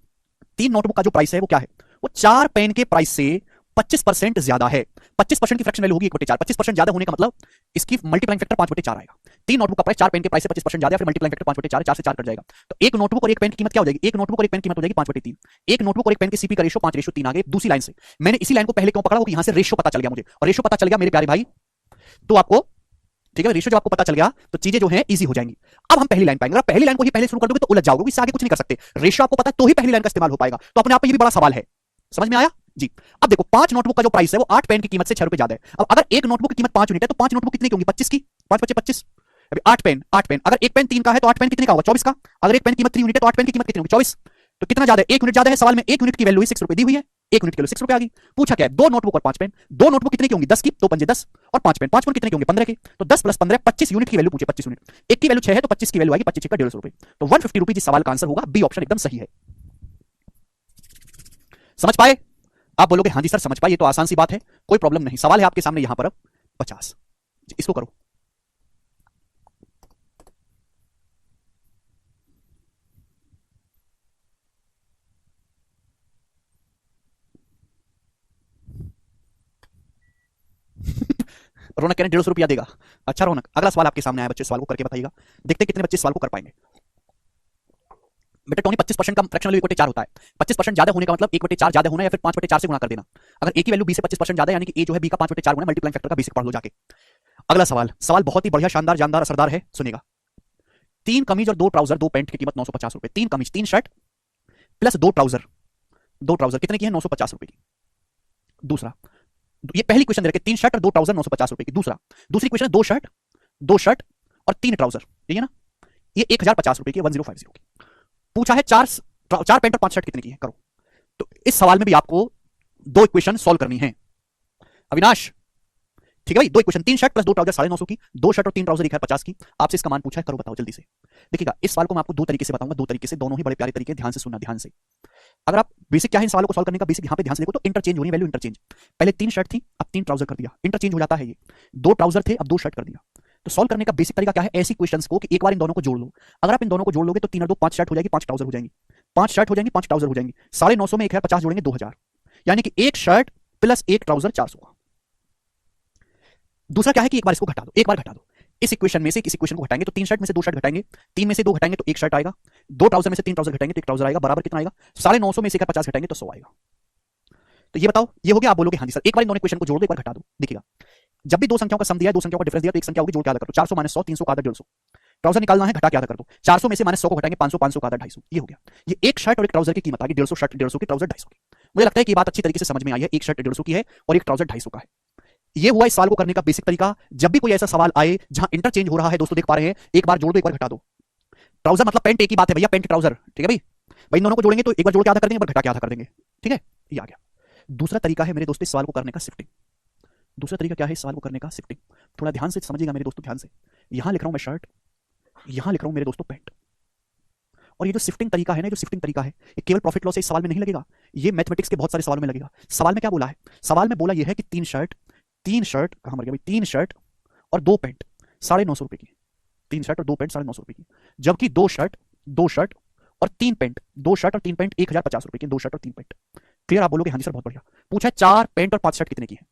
3 नोटबुक का जो प्राइस है वो क्या है, वो 4 पेन के प्राइस से 25% ज्यादा है। 25% की फ्रैक्शन वैल्यू होगी 1/4, 25% ज्यादा होने का मतलब इसकी मल्टीप्लाइंग फैक्टर 5/4 आएगा। 3 नोटबुक का प्राइस 4 पेन के प्राइस से 25% ज्यादा है, फिर मल्टीप्लाइंग फैक्टर 5/4 है, 4 से 4 कट जाएगा, तो एक नोटबुक और एक पेन की कीमत क्या हो जाएगी, एक नोटबुक और एक पेन की कीमत हो जाएगी 5/3। एक नोटबुक और एक पेन के सीपी का रेशियो 5:3 आ गया। दूसरी लाइन से मैंने इसी लाइन को पहले क्यों पकड़ा, क्योंकि यहां से रेशियो पता चल गया मुझे, और रेशियो पता चल गया मेरे प्यारे भाई तो आपको, ठीक है, रेशियो जब आपको पता चल गया तो चीजें जो है इजी हो जाएंगी। अब हम पहली लाइन पाएंगे, अगर पहली लाइन को ही पहले शुरू कर दोगे तो उलझ जाओगे, इससे आगे कुछ नहीं कर सकते। रेशियो आपको पता है तो ही पहली लाइन का इस्तेमाल हो पाएगा, तो अपने आप में ये भी बड़ा सवाल है। समझ में आया जी। अब देखो 5 नोटबुक का जो प्राइस है वो 8 पेन की कीमत से 6 रुपए ज्यादा है। अब अगर एक नोटबुक की कीमत 5 यूनिट है तो 5 नोटबुक कितने की होंगी, 25 की, 5 बचे 25। अभी 8 पेन, 8 पेन, अगर एक पेन 3 का है तो 8 पेन कितने का होगा, 24 का। अगर एक पेन की कीमत 3 यूनिट है तो 8 पेन की कीमत कितनी होगी, 24। तो कितना ज्यादा है, 1 यूनिट ज्यादा है। सवाल में 1 यूनिट की वैल्यू 6 रुपए दी हुई है, 1 यूनिट की वैल्यू 6 रुपए आ गई। पूछा क्या है, 2 नोटबुक और 5 पेन। 2 नोटबुक कितने की होंगी, 10 की, 2 पंजे 10, और 5 पेन, 5 पेन कितने की होंगे, 15 की। तो 10 प्लस 15 25 यूनिट की वैल्यू पूछे, 25 यूनिट, एक की वैल्यू 6 है तो 25 की वैल्यू आएगी 25 का 150 रुपए, तो 150 रुपीज इस सवाल का आंसर होगा। बी ऑप्शन एकदम सही है। समझ पाए, आप बोलोगे हाँ जी सर समझ पाए, ये तो आसान सी बात है, कोई प्रॉब्लम नहीं। सवाल है आपके सामने यहां पर अब 50, इसको करो। रौनक कह रहे 150 रुपया देगा। अच्छा रौनक, अगला सवाल आपके सामने आया बच्चे, सवाल को करके बताइएगा, देखते कितने बच्चे सवाल को कर पाएंगे। बेटा टोनी 25% का फ्रैक्शनल वैल्यू 1/4 होता है। 25% ज्यादा होने का मतलब 1/4 ज्यादा होना या फिर 5/4 से गुणा कर देना। अगर ए की वैल्यू बी से 25% ज्यादा यानी कि ए जो है बी का 5/4 गुना, मल्टीप्लाइंग फैक्टर का बेसिक पढ़ लो जाके। अगला सवाल, सवाल बहुत ही बढ़िया, शानदार, जानदार, असरदार है, सुनेगा। 3 कमीज और 2 ट्राउजर 2 पैंट की कीमत 950 रुपए। 3 कमीज 3 शर्ट प्लस 2 ट्राउजर, 2 ट्राउजर कितने की है? 950 रुपए की। दूसरा, ये पहली क्वेश्चन दे रखे 3 शर्ट और 2 ट्राउजर 950 रुपए की। दूसरी क्वेश्चन 2 शर्ट और 3 ट्राउजर, ठीक है ना, ये 1050 रुपए की, 1050 की। पूछा है 4 पैंट और 5 शर्ट कितने की है, करो। तो इस सवाल में भी आपको 2 इक्वेशन सॉल्व करनी है अविनाश, ठीक है भाई। 2 इक्वेशन, 3 शर्ट प्लस 2 ट्राउजर 950 की, 2 शर्ट और 3 ट्राउजर 1050 की। आपसे इसका मान पूछा है, करो बताओ जल्दी से। देखिएगा इस सवाल को मैं आपको 2 तरीके से बताऊंगा, 2 तरीके से, दोनों ही बड़े प्यारे तरीके, ध्यान से सुनना, ध्यान से। अगर आप बेसिक क्या है इन सवालों को सॉल्व करने का, बेसिक यहां पे ध्यान से देखो तो इंटरचेंज होनी, वैल्यू इंटरचेंज। पहले 3 शर्ट थी, अब 3 ट्राउजर कर दिया, इंटरचेंज हो जाता है ये। 2 ट्राउजर थे, अब 2 शर्ट कर दिया। तो सॉल्व करने का बेसिक तरीका क्या है? ऐसी क्वेश्चंस को कि एक बार इन दोनों को जोड़ लो। अगर आप इन दोनों को जोड़ लोगे तो 3 और 2 5 शर्ट हो जाएगी, 5 ट्राउजर हो जाएंगी, 5 शर्ट हो जाएंगी, 5 ट्राउजर हो जाएंगी। 950 में 1050 जोड़ेंगे 2000, यानी कि 1 शर्ट प्लस 1 ट्राउजर 400। दूसरा क्या है कि एक बार इसको घटा दो, एक बार घटा दो। इस इक्वेशन में से किसी इक्वेशन को घटाएंगे तो 3 शर्ट में से 2 शर्ट घटाएंगे, 3 में से 2 घटाएंगे तो 1 शर्ट आएगा, 2 ट्राउजर में से 3 ट्राउजर घटाएंगे तो 1 ट्राउजर आएगा, बराबर कितना आएगा? 950 में से 50 घटाएंगे तो 100 आएगा। तो ये बताओ, ये हो गया। आप बोलोगे हाँ जी सर, एक बार इन दोनों इक्वेशन को जोड़ दो, एक बार घटा दो। देखिएगा जब भी 2 संख्याओं का सम दिया है, 2 संख्याओं का डिफरेंस दिया तो एक संख्या होगी, जोड़ के आधा कर दो। 400 माइनस 100, 300 का आधा 150। ट्राउजर निकालना है, घटा के आधा कर दो। 400 में से माइनस 100 को घटाएंगे, 500, 500 का आधा 250। ये हो गया। ये एक शर्ट और एक ट्राउजर की कीमत आ गई 150 शर्ट 150 की, ट्राउजर 250 की। मुझे लगता है कि ये बात अच्छी तरीके से समझ में आई है। एक शर्ट 150 की है और एक ट्राउजर 250 का है। ये हुआ इस सवाल को करने का बेसिक तरीका। जब भी कोई ऐसा सवाल आए जहां इंटरचेंज हो रहा है, दोस्तों देख पा रहे हैं, एक बार जोड़ दो, एक बार घटा दो। ट्राउजर मतलब पैंट, एक ही बात है भैया, पैंट ट्राउजर, ठीक है भाई। भाई दोनों को जोड़ेंगे तो एक बार जोड़ के आधा कर देंगे, एक बार घटा के आधा कर देंगे, ठीक है। ये आ गया। दूसरा तरीका है मेरे दोस्तों इस सवाल को करने का, शिफ्टिंग। दूसरा तरीका क्या है इस सवाल को करने का? शिफ्टिंग। थोड़ा ध्यान से समझिएगा मेरे दोस्तों, ध्यान से। यहां लिख रहा हूं मैं शर्ट, यहां लिख रहा हूं मेरे दोस्तों पैंट। और ये जो शिफ्टिंग तरीका है ना, जो शिफ्टिंग तरीका है, ये केवल प्रॉफिट लॉस से इस सवाल में नहीं लगेगा, ये मैथमेटिक्स के बहुत सारे सवालों में लगेगा। सवाल में क्या बोला है? सवाल में बोला यह है कि 3 शर्ट कहां मर गया भाई, 3 शर्ट और 2 पैंट 950 रुपए की। 3 शर्ट और 2 पैंट 950 रुपए की, जबकि 2 शर्ट और 3 पैंट, 2 शर्ट और 3 पैंट 1050 रुपए की। 2 शर्ट और 3 पैंट, क्लियर? आप बोलोगे हाँ जी सर बहुत बढ़िया। पूछा है 4 पैंट और 5 शर्ट कितने की है।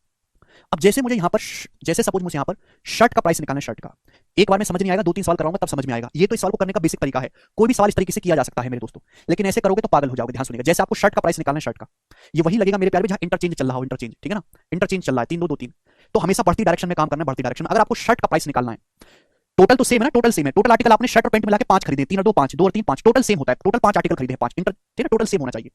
अब जैसे मुझे यहां पर जैसे सपोज मुझे यहां पर शर्ट का प्राइस निकालना है, शर्ट का, एक बार में समझ नहीं आएगा, 2-3 सवाल कराऊंगा तब समझ में आएगा। ये तो इस सवाल को करने का बेसिक तरीका है। कोई भी सवाल इस तरीके से किया जा सकता है मेरे दोस्तों, लेकिन ऐसे करोगे तो पागल हो जाओगे। ध्यान सुनिएगा, जैसे आपको शर्ट का प्राइस निकालना है, शर्ट का, ये वही लगेगा मेरे प्यारे में जहां इंटरचेंज चल रहा हो, इंटरचेंज, ठीक है ना, इंटरचेंज चल रहा है 3 2 2 3, तो हमेशा बढ़ती डायरेक्शन में काम करना है, बढ़ती डायरेक्शन में। अगर आपको शर्ट का प्राइस निकालना है, टोटल तो सेम है ना, टोटल सेम है। टोटल आर्टिकल आपने शर्ट और पैंट मिला के 5 खरीदे, 3 और 2 5, 2 और 3 5, टोटल सेम होता है। टोटल 5 आर्टिकल खरीदे हैं, 5 इंटर, ठीक है, टोटल सेम होना चाहिए।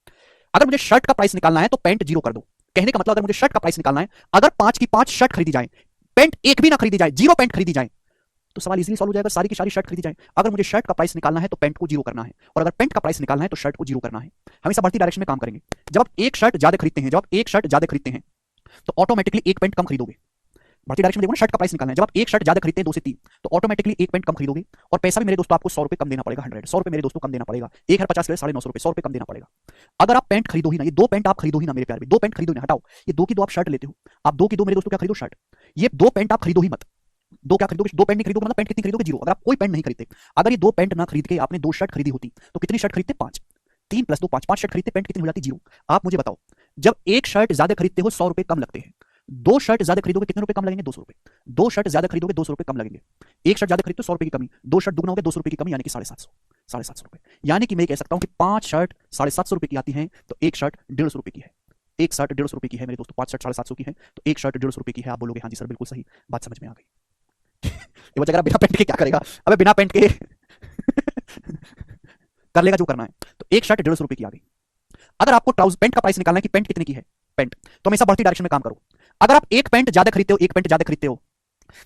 अगर मुझे शर्ट का प्राइस निकालना है तो पैंट 0 कर दो। कहने का मतलब अगर मुझे शर्ट का प्राइस निकालना है, अगर 5 की 5 शर्ट खरीदी जाए, पैंट एक भी ना खरीदी जाए, 0 पैंट खरीदी जाए, तो सवाल इजीली सॉल्व हो जाएगा। सारी की सारी शर्ट खरीदी जाए। अगर मुझे शर्ट का प्राइस निकालना है तो पैंट को 0 करना है, और अगर पैंट का प्राइस निकालना है तो शर्ट को 0 करना है। हमेशा बढ़ती डायरेक्शन में काम करेंगे। जब आप एक शर्ट ज्यादा खरीदते हैं, तो ऑटोमेटिकली एक पैंट कम खरीदोगे। बढ़ती डायरेक्शन में देखो ना, शर्ट का प्राइस निकालना है। जब आप एक शर्ट ज्यादा खरीदते हैं 2 से 3, तो ऑटोमेटिकली एक पैंट कम खरीदोगे। और पैसा भी मेरे दोस्तों आपको 100 रुपए कम देना पड़ेगा, 100 रुपए मेरे दोस्तों कम देना पड़ेगा। 1050 के 950 रुपए, 100 रुपए कम देना पड़ेगा। अगर आप पैंट खरीदो ही ना, ये 2 पैंट आप खरीदो ही ना मेरे प्यारे, 2 पैंट खरीदो ना, हटाओ ये 2 की 2 आप शर्ट लेते हो, आप 2 की 2 मेरे दोस्तों क्या खरीदो, शर्ट। ये 2 पैंट आप खरीदो ही मत। 2 क्या खरीदोगे? 2 पैंट नहीं खरीदोगे मतलब पैंट कितनी खरीदोगे? 0। अगर आप कोई पैंट नहीं खरीदते, अगर ये 2 पैंट ना खरीद के आपने 2 शर्ट खरीदी होती, तो कितनी शर्ट खरीदते? 5। 3 + 2 5, 5 शर्ट खरीदते, पैंट कितनी हो जाती? 0। आप मुझे बताओ, जब एक शर्ट ज्यादा खरीदते हो 100 रुपए कम लगते हैं, 2 शर्ट ज्यादा खरीदोगे कितने रुपए कम लगेंगे? 200 रुपए। 2 शर्ट ज्यादा खरीदोगे 200 रुपए कम लगेंगे। एक शर्ट ज्यादा खरीदते हो 100 रुपए की कमी, 2 शर्ट दुगना हो गया 200 रुपए की कमी, यानी कि 750 रुपए। यानी कि मैं कह सकता हूं कि 5 शर्ट 750 रुपए की आती हैं, तो एक शर्ट 150 रुपए की है। एक शर्ट 150 रुपए की है मेरे दोस्तों, 5 शर्ट 750 की है, तो एक शर्ट 150 रुपए की है। आप बोलोगे हाँ जी सर बिल्कुल सही, बात समझ में आ गई। ये बच्चा बिना पेंट के क्या करेगा? अबे बिना पेंट के कर लेगा जो करना है। तो एक शर्ट 150 रुपए की आ गई। अगर आपको ट्राउजर पैंट का प्राइस निकालना है कि पैंट कितने की है, पैंट, तो हमेशा बढ़ती डायरेक्शन में काम करो। अगर आप एक पैंट ज्यादा खरीदते हो, एक पैंट ज्यादा खरीदते हो,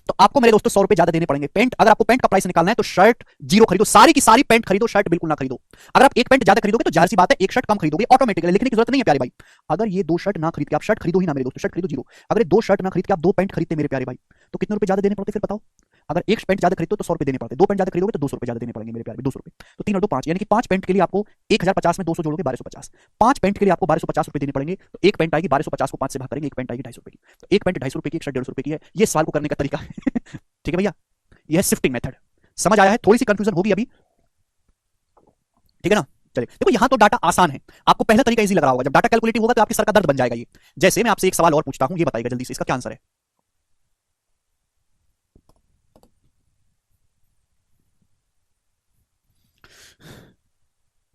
तो आपको मेरे दोस्तों 100 रुपए ज्यादा देने पड़ेंगे। पैंट, अगर आपको पैंट का प्राइस निकालना है तो शर्ट 0 खरीदो, सारी की सारी पैंट खरीदो, शर्ट बिल्कुल ना खरीदो। अगर आप एक पैंट ज्यादा खरीदोगे तो जाहिर सी बात है एक शर्ट कम खरीदोगे, ऑटोमेटिकली, लिखने की जरूरत नहीं है प्यारे भाई। अगर ये 2 शर्ट ना खरीद के आप शर्ट खरीदो ही ना मेरे दोस्तों, शर्ट खरीदो 0। अगर ये 2 शर्ट ना खरीद के आप 2 पैंट खरीदते मेरे प्यारे भाई, तो कितने रुपए ज्यादा देने पड़ते फिर बताओ? अगर एक पैंट ज्यादा खरीदो तो 100 रुपए देने पड़ते, 2 पैंट ज्यादा खरीदोगे तो 200 रुपए ज्यादा देने पड़ेंगे मेरे प्यारे, 200 रुपए। तो 3 और 2 5, यानी कि 5 पैंट के लिए आपको 1050 में 200 जोड़ोगे 1250। 5 पैंट के लिए आपको 1250 रुपए देने पड़ेंगे, तो एक पैंट आएगी 1250 को 5 से भाग करेंगे, एक पैंट आएगी 250 रुपए की। तो एक पैंट 250 रुपए की, एक शर्ट 150 रुपए की है। ये सवाल को करने का तरीका है। ठीक है भैया, यह शिफ्टिंग मेथड समझ आया है? थोड़ी सी कंफ्यूजन होगी अभी, ठीक है ना? चलिए देखो, यहां तो डाटा आसान है, आपको पहला तरीका इजी लग रहा होगा। जब डाटा कैलकुलेटिव होगा तो आपके सर का दर्द बन जाएगा ये। जैसे मैं आपसे एक सवाल और पूछता हूं, ये बताइएगा जल्दी से, इसका क्या आंसर है?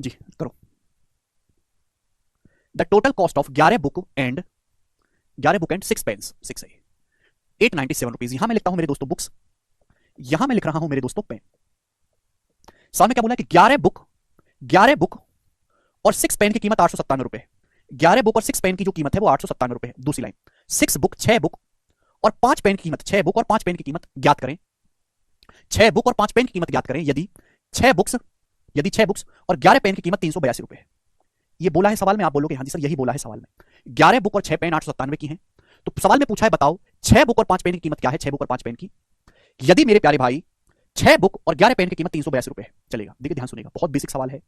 जी करो। The total cost of 11 book and 6 pens, 6 है, 897 रुपीज। यहां मैं लिखता हूं मेरे दोस्तों बुक्स, यहां मैं लिख रहा हूं मेरे दोस्तों पेन। सवाल में क्या बोला कि 11 बुक और 6 पेन की कीमत 897 रुपए है। 11 बुक और 6 पेन की जो कीमत है वो 897 रुपए है। दूसरी लाइन, 6 बुक, 6 बुक और 5 पेन की कीमत, 6 बुक और 5 पेन की कीमत ज्ञात करें। 6 बुक और 5 पेन की कीमत ज्ञात करें यदि 6 बुक्स और 11 पेन की कीमत 382 रुपए है। ये बोला है सवाल में, आप बोलोगे हाँ जी सर यही बोला है सवाल में। 11 बुक और 6 पेन 897 की हैं। तो सवाल में पूछा है बताओ 6 बुक और 5 पेन की कीमत क्या है, 6 बुक और 5 पेन की। यदि मेरे प्यारे भाई 6 बुक और 11 पेन की कीमत 382 रुपए है, चलेगा। देखिए ध्यान सुनिएगा, बहुत बेसिक सवाल है।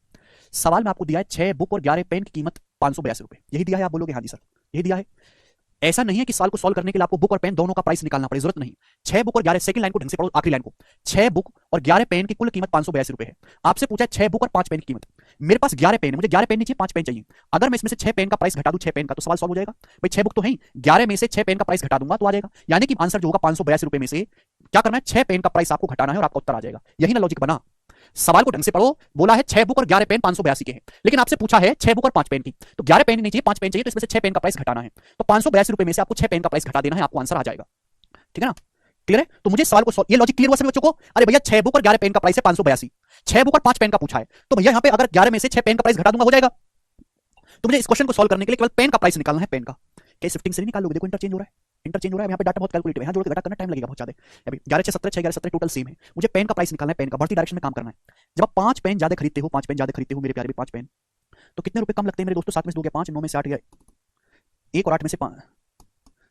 सवाल में आपको दिया है 6 बुक और 11 पेन की कीमत 582 रुपए, यही दिया है। आप बोलोगे हाँ जी सर यही दिया है। ऐसा नहीं है कि सवाल को सॉल्व करने के लिए आपको बुक और पेन दोनों का प्राइस निकालना पड़े, जरूरत नहीं। 6 बुक और 11, सेकंड लाइन को ढंग से पढ़ो, आखिरी लाइन को। 6 बुक और 11 पेन की कुल कीमत 582 रुपए है। आपसे पूछा 6 बुक और 5 पेन की कीमत। मेरे पास 11 पेन है, मुझे 11 पेन नहीं चाहिए, 5 पेन चाहिए। अगर मैं इसमें से 6 पेन का प्राइस घटा दूं 6 पेन का, तो सवाल सॉल्व हो जाएगा। भाई 6 बुक तो है, 11 में से 6 पेन का प्राइस घटा दूंगा तो आ जाएगा। यानी कि आंसर जो होगा 582 रुपए में से क्या करना है, 6 पेन का प्राइस आपको घटाना है और आपका उत्तर आ जाएगा। यही ना लॉजिक बना। सवाल को ढंग से पढ़ो, बोला है 6 बुक और 11 पेन 582 के हैं, लेकिन आपसे पूछा है 6 बुक और 5 पेन की। तो 11 पेन नहीं चाहिए, 5 पेन चाहिए, तो इसमें से 6 पेन का प्राइस घटाना है। तो 582 रुपए में से आपको 6 पेन का प्राइस घटा देना है, आपको आंसर आ जाएगा। ठीक है ना, क्लियर है। तो मुझे सवाल को, ये लॉजिक क्लियर हुआ सभी बच्चों को। अरे भैया 6 बुक और 11 पेन का प्राइस है 582, 6 बुक और 5 पेन का पूछा है, तो भैया यहां पे अगर 11 में से 6 पेन का प्राइस घटा दूंगा हो जाएगा। तो मुझे इस क्वेश्चन को सॉल्व करने के लिए केवल पेन का प्राइस निकालना है, पेन का। क्या शिफ्टिंग से नहीं निकाल लोगे, देखो इंटरचेंज हो रहा है, इंटरचेंज हो रहा है। यहाँ पे डाटा बहुत कैलकुलेटिव है, यहाँ जोड़ के घटा करना टाइम लगेगा बहुत ज्यादा। अभी 11 6 17 6 11 17 टोटल सेम है। मुझे पेन का प्राइस निकालना है, पेन का बढ़ती डायरेक्शन में काम करना है। जब आप 5 पेन ज्यादा खरीदते हो, 5 पेन ज्यादा खरीदते हो मेरे प्यारे भी 5 पेन, तो कितने रुपए कम लगते हैं मेरे दोस्तों। 7 में से 2 गया 5, 9 में से 8 गया 1 और 8 में से 5,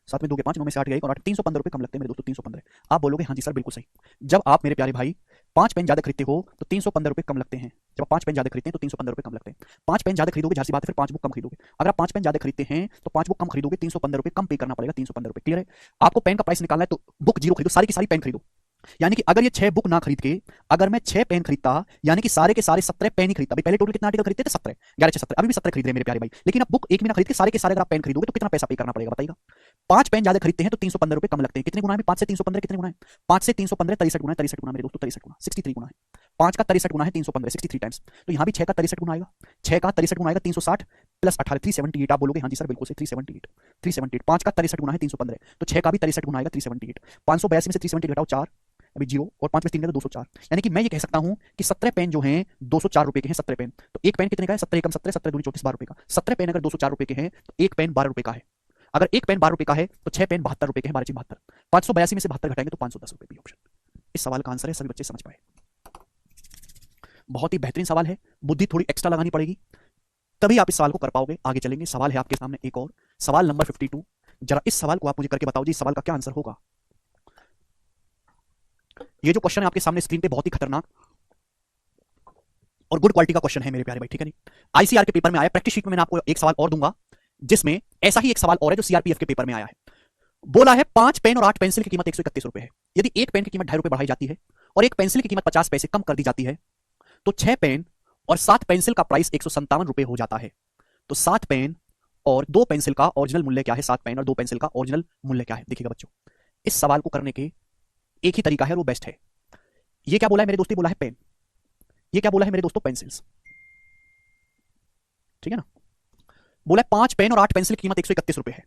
7 में 2 गया 5, 9 में से 8 गया 1 और 8, 315 रुपए कम लगते हैं मेरे दोस्तों, 315। आप बोलोगे हाँ जी सर बिल्कुल सही। जब आप मेरे प्यारे भाई 5 पेन ज्यादा खरीदते हो तो 315 रुपए कम लगते हैं। जब आप 5 पेन ज्यादा खरीदते हैं तो 315 रुपए कम लगते हैं। 5 पेन ज्यादा खरीदोगे जाहिर सी बात है फिर 5 बुक कम खरीदोगे। अगर आप 5 पेन ज्यादा खरीदते हैं तो 5 बुक कम खरीदोगे, 315 रुपए कम पे करना पड़ेगा, 315 रुपए। क्लियर है। आपको पेन का प्राइस निकालना है तो बुक 0 खरीदो, सारी की सारी पेन खरीदो। यानी कि अगर ये 6 बुक ना खरीद के अगर मैं 6 पेन खरीदता, यानी कि सारे के सारे 17 पेन ही खरीदता। भाई पहले टोटल कितना आर्टिकल खरीदते थे, 17, 11 6 17, अभी भी 17 खरीद रहे हैं मेरे प्यारे भाई। लेकिन अब बुक एक भी ना खरीद के सारे के सारे अगर आप पेन खरीदोगे तो कितना पैसा पे करना पड़ेगा बताइएगा। 5 पेन ज्यादा खरीदते हैं तो 315 रुपए कम लगते हैं। कितने गुना है 5 से 315 कितने गुना है, 5 से 315 63 गुना है, 63 गुना मेरे दोस्तों, 63 गुना 63 गुना है। 5 का 63 गुना है 315, 63 टाइम्स। तो यहां भी 6 का 63 गुना आएगा, 6 का 63 गुना आएगा 360 प्लस 18 378। आप बोलोगे हाँ जी सर बिल्कुल सही, 378 378। 5 का 63 गुना है 315, तो 6 का भी 63 गुना आएगा 378। 582 में से 378 घटाओ 4, अभी 0 और 5 में 3 तो 204। यानी कि मैं ये कह सकता हूं कि 17 पेन जो हैं 204 रुपए के हैं। 17 पेन तो एक पेन कितने का है, 17 एकम 17, 17 दूनी 34, 12 रुपए का। 17 पेन अगर 204 रुपए के हैं तो एक पेन 12 रुपए का है। अगर एक पेन 12 रुपए का है तो 6 पेन 72 रुपए के हैं, 12 72। 582 में से 72 घटाएंगे तो 510 रुपए भी ऑप्शन। इस सवाल का आंसर है, सभी बच्चे समझ पाए। बहुत ही बेहतरीन सवाल है, बुद्धि थोड़ी एक्स्ट्रा लगानी पड़ेगी तभी आप इस सवाल को कर पाओगे। आगे चलेंगे, सवाल है आपके सामने एक और, सवाल नंबर 52। जरा इस सवाल को आप मुझे करके बताओ जी, इस सवाल का क्या आंसर होगा। ये जो क्वेश्चन है आपके सामने स्क्रीन पे बहुत ही खतरनाक और गुड क्वालिटी का क्वेश्चन है मेरे प्यारे भाई, ठीक है नहीं। आईसीआर के पेपर में आया, प्रैक्टिस शीट में मैंने आपको एक सवाल और दूंगा जिसमें ऐसा ही एक सवाल और है जो सीआरपीएफ के पेपर में आया है। बोला है 5 पेन और 8 पेंसिल की कीमत 131 रुपए है। यदि एक पेन की कीमत 2.5 रुपए बढ़ाई जाती है और एक पेंसिल की कीमत 50 पैसे कम कर दी जाती है तो 6 पेन और 7 पेंसिल का प्राइस 157 रुपए हो जाता है। तो 7 पेन और 2 पेंसिल का ओरिजिनल मूल्य क्या है, 7 पेन और 2 पेंसिल का ओरिजिनल मूल्य क्या है। देखिएगा बच्चों, इस सवाल को करने के एक ही तरीका है, वो बेस्ट है। ये क्या बोला है मेरे दोस्तों, बोला है पेन, ये क्या बोला है मेरे दोस्तों, पेंसिल्स, ठीक है ना। बोला है 5 पेन और 8 पेंसिल की कीमत 131 रुपए है,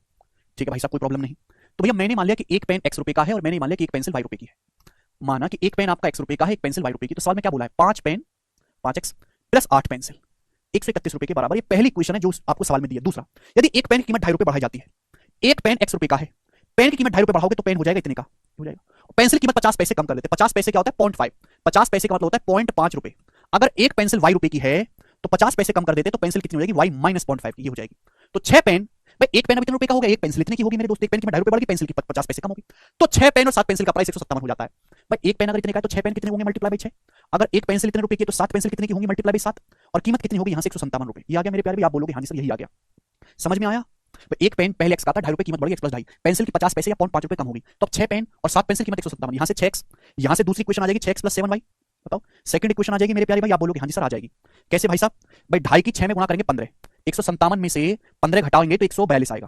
ठीक है भाई साहब कोई प्रॉब्लम नहीं। तो भैया मैंने मान लिया कि एक पेन x रुपए का है और मैंने मान लिया कि एक पेंसिल y रुपए की है। माना कि एक पेन आपका x रुपए का है, एक पेंसिल y रुपए की। तो सवाल में क्या बोला है, 5 पेन 5x प्लस 8 पेंसिल 131 रुपए के बराबर। ये पहली क्वेश्चन है जो आपको सवाल में दिया। दूसरा, यदि एक पेन की कीमत 2.5 रुपए बढ़ाई जाती है, एक पेन x रुपए का है, पेन की कीमत 2.5 रुपए बढ़ाओगे तो पेन हो जाएगा इतने का, हो जाएगा। पेंसिल की कीमत 50 पैसे कम कर लेते हैं। 50 पैसे क्या होता है, 0.5, 50 पैसे का मतलब होता है 0.5 रुपए। अगर एक पेंसिल y रुपए की है तो 50 पैसे कम कर देते तो पेंसिल कितनी हो जाएगी, y माइनस 0.5 की, ये हो जाएगी। तो 6 पेन, भाई एक पेन अब इतने रुपए का हो गया, एक पेंसिल इतने की होगी मेरे दोस्त। एक पेन की 2.5 रुपए बढ़ गई, पेंसिल की 50 पैसे कम होगी, तो 6 पेन और 7 पेंसिल का प्राइस 157 हो जाता है। भाई एक पेन अगर इतने का है तो 6 पेन कितने होंगे मल्टीप्लाई बाई 6। अगर एक पेंसिल इतने रुपए की है तो 7 पेंसिल कितने की होंगी मल्टीप्लाई बाई 7, और कीमत कितनी होगी यहां से 157 रुपए। ये आ गया मेरे प्यारे भी, आप बोलोगे हाँ जी सर यही आ गया, समझ में आया। एक पेन पहले x का था, 2.5 रुपए कीमत बढ़ गई, x प्लस 2.5, पेंसिल की 50 पैसे या 0.5 रुपए कम होगी। तो अब 6 पेन और 7 पेंसिल कीमत 157, यहां से 6x, यहां से दूसरी क्वेश्चन आ जाएगी 6x प्लस 7y। बताओ सेकंड इक्वेशन आ जाएगी मेरे प्यारे भाई, आप बोलोगे हाँ जी सर आ जाएगी। कैसे भाई साहब, भाई 2.5 की 6 में गुणा करेंगे 15, 157 में से 15 घटाएंगे तो 142 आएगा,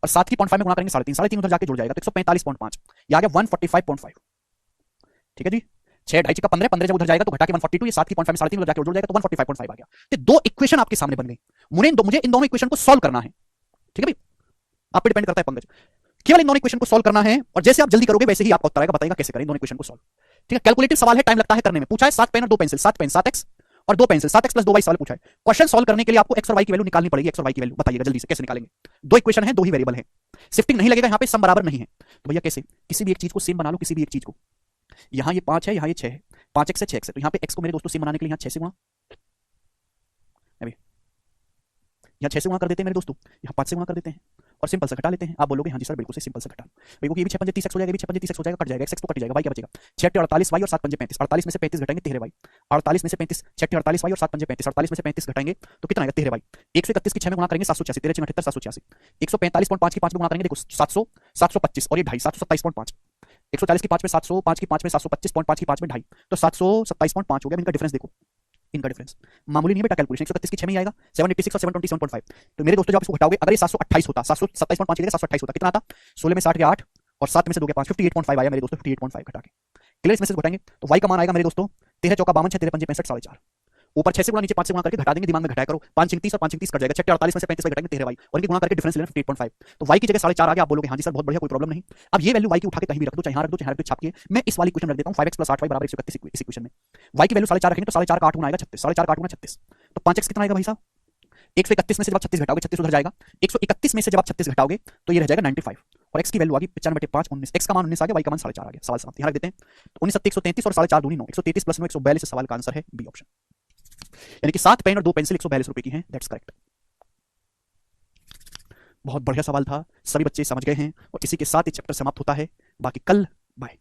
और 7 की 0.5 में गुणा करेंगे 3.5 उधर जाके जुड़ जाएगा तो 145.5, ये आ गया 145.5, ठीक है जी। 6 ढाई का 15, 15 जब उधर जाएगा तो घटा के 142, ये 7 की 0.5 साढ़े 3 उधर जाके जुड़ जाएगा तो 145.5 आ गया। तो दो इक्वेशन आपके सामने बन गई। मुझे इन दोनों इक्वेशन को सॉल्व करना है। ठीक है भाई, आप पे डिपेंड करता है पंकज, केवल इन दोनों इक्वेशन को सॉल्व करना है और जैसे आप जल्दी करोगे वैसे ही आपका उत्तर आएगा। बताएगा कैसे करें इन दोनों इक्वेशन को सॉल्व। ठीक है, कैलकुलेटिव सवाल है, टाइम लगता है करने में। पूछा है 7 पेन और 2 पेंसिल, 7 पेन 7x और 2 पेंसिल 7x + 2y सवाल पूछा है। क्वेश्चन सॉल्व करने के लिए आपको x और y की वैल्यू निकालनी पड़ेगी। x और y की वैल्यू बताइएगा जल्दी से कैसे निकालेंगे। दो इक्वेशन है, दो ही वेरिएबल है, शिफ्टिंग नहीं लगेगा, यहां पे सम बराबर नहीं है तो भैया कैसे, किसी भी एक चीज को सेम बना लो, किसी भी एक चीज को। यहां ये 5 है, यहां ये 6 है, 5x से 6x है, तो यहां पे x को मेरे दोस्तों सेम बनाने के लिए यहां 6 से गुणा, यहाँ 6 से गुणा कर देते हैं मेरे दोस्तों, यहाँ 5 से गुणा कर देते हैं और सिंपल से घटा लेते हैं। आप बोलोगे हाँ जी सर बिल्कुल से सिंपल से घटा, क्योंकि ये भी 6 पंजे 30x हो जाएगा, ये भी 6 पंजे 30x हो जाएगा, कट जाएगा, x तो कट जाएगा, y क्या बचेगा, 6 48 y और 7 पंजे 35, 48 में से 35 घटाएंगे 13 y, 48 में से 35, 6 48 y और 7 पंजे 35, 48 में से 35 घटाएंगे तो कितना आएगा 13 y, 131 की 6 में गुणा करेंगे 786, 13 6 78 786, 145.5 की 5 में गुणा करेंगे देखो 700 725 और ये 2.5 727.5, 140 की 5 में 700, 5 की 5 में 725.5 की 5 में 2.5 तो 727.5 हो गया। इनका डिफरेंस देखो, इनका डिफरेंस मामूली नहीं है बेटा, कैलकुलेशन 131 की 6 में ही आएगा 786 और 727.5। तो मेरे दोस्तों जब आप इसको घटाओगे, अगर ये 728 होता, 727.5 की जगह 728 होता, कितना आता, 16 में 60 के 8 और 7 में से 2 के 5, 58.5 आया मेरे दोस्तों, 58.5 घटा के क्लियर। इसमें से घटाएंगे तो y का मान आएगा मेरे दोस्तों 13 चौका 52, 6 13 पंजे 65 4.5, ऊपर 6 से गुणा नीचे 5 से गुणा करके घटा देंगे, दिमाग में घटाया करो, 5 30 और 5 30 कट जाएगा, 6 48 में से 35 घटाएंगे 13 y और इनकी गुणा करके डिफरेंस ले लेना 58.5, तो y की जगह 4.5 आ गया। आप बोलोगे हाँ जी सर बहुत बढ़िया, कोई प्रॉब्लम नहीं। अब ये वैल्यू y की उठा के कहीं भी रख दो, चाहे यहाँ रख दो चाहे छाप के, मैं इस वाली इक्वेशन रख देता हूँ 5x + 8y = 131 इस इक्वेशन में y की वैल्यू 4.5 रखेंगे तो 4.5 का 8 गुना आएगा 36, 4.5 का 8 गुना 36, तो 5x कितना आएगा भाई साहब, 131 में से जब आप 36 घटाओगे 36 उधर जाएगा, 131 में से जब आप 36 घटाओगे तो ये रह जाएगा 95 और x की वैल्यू आ गई 95/5 19, x का मान 19 आ गया, y का मान 4.5 आ गया। सवाल समाप्त, यहाँ रख देते हैं। तो 19 133 और 4.5 दूनी 9, 133 + 9 142, सवाल का आंसर है बी ऑप्शन, यानी कि 7 पेन और 2 पेंसिल 142 रुपए की हैं। That's correct. बहुत बढ़िया सवाल था, सभी बच्चे समझ गए हैं और इसी के साथ ये चैप्टर समाप्त होता है। बाकी कल बाय।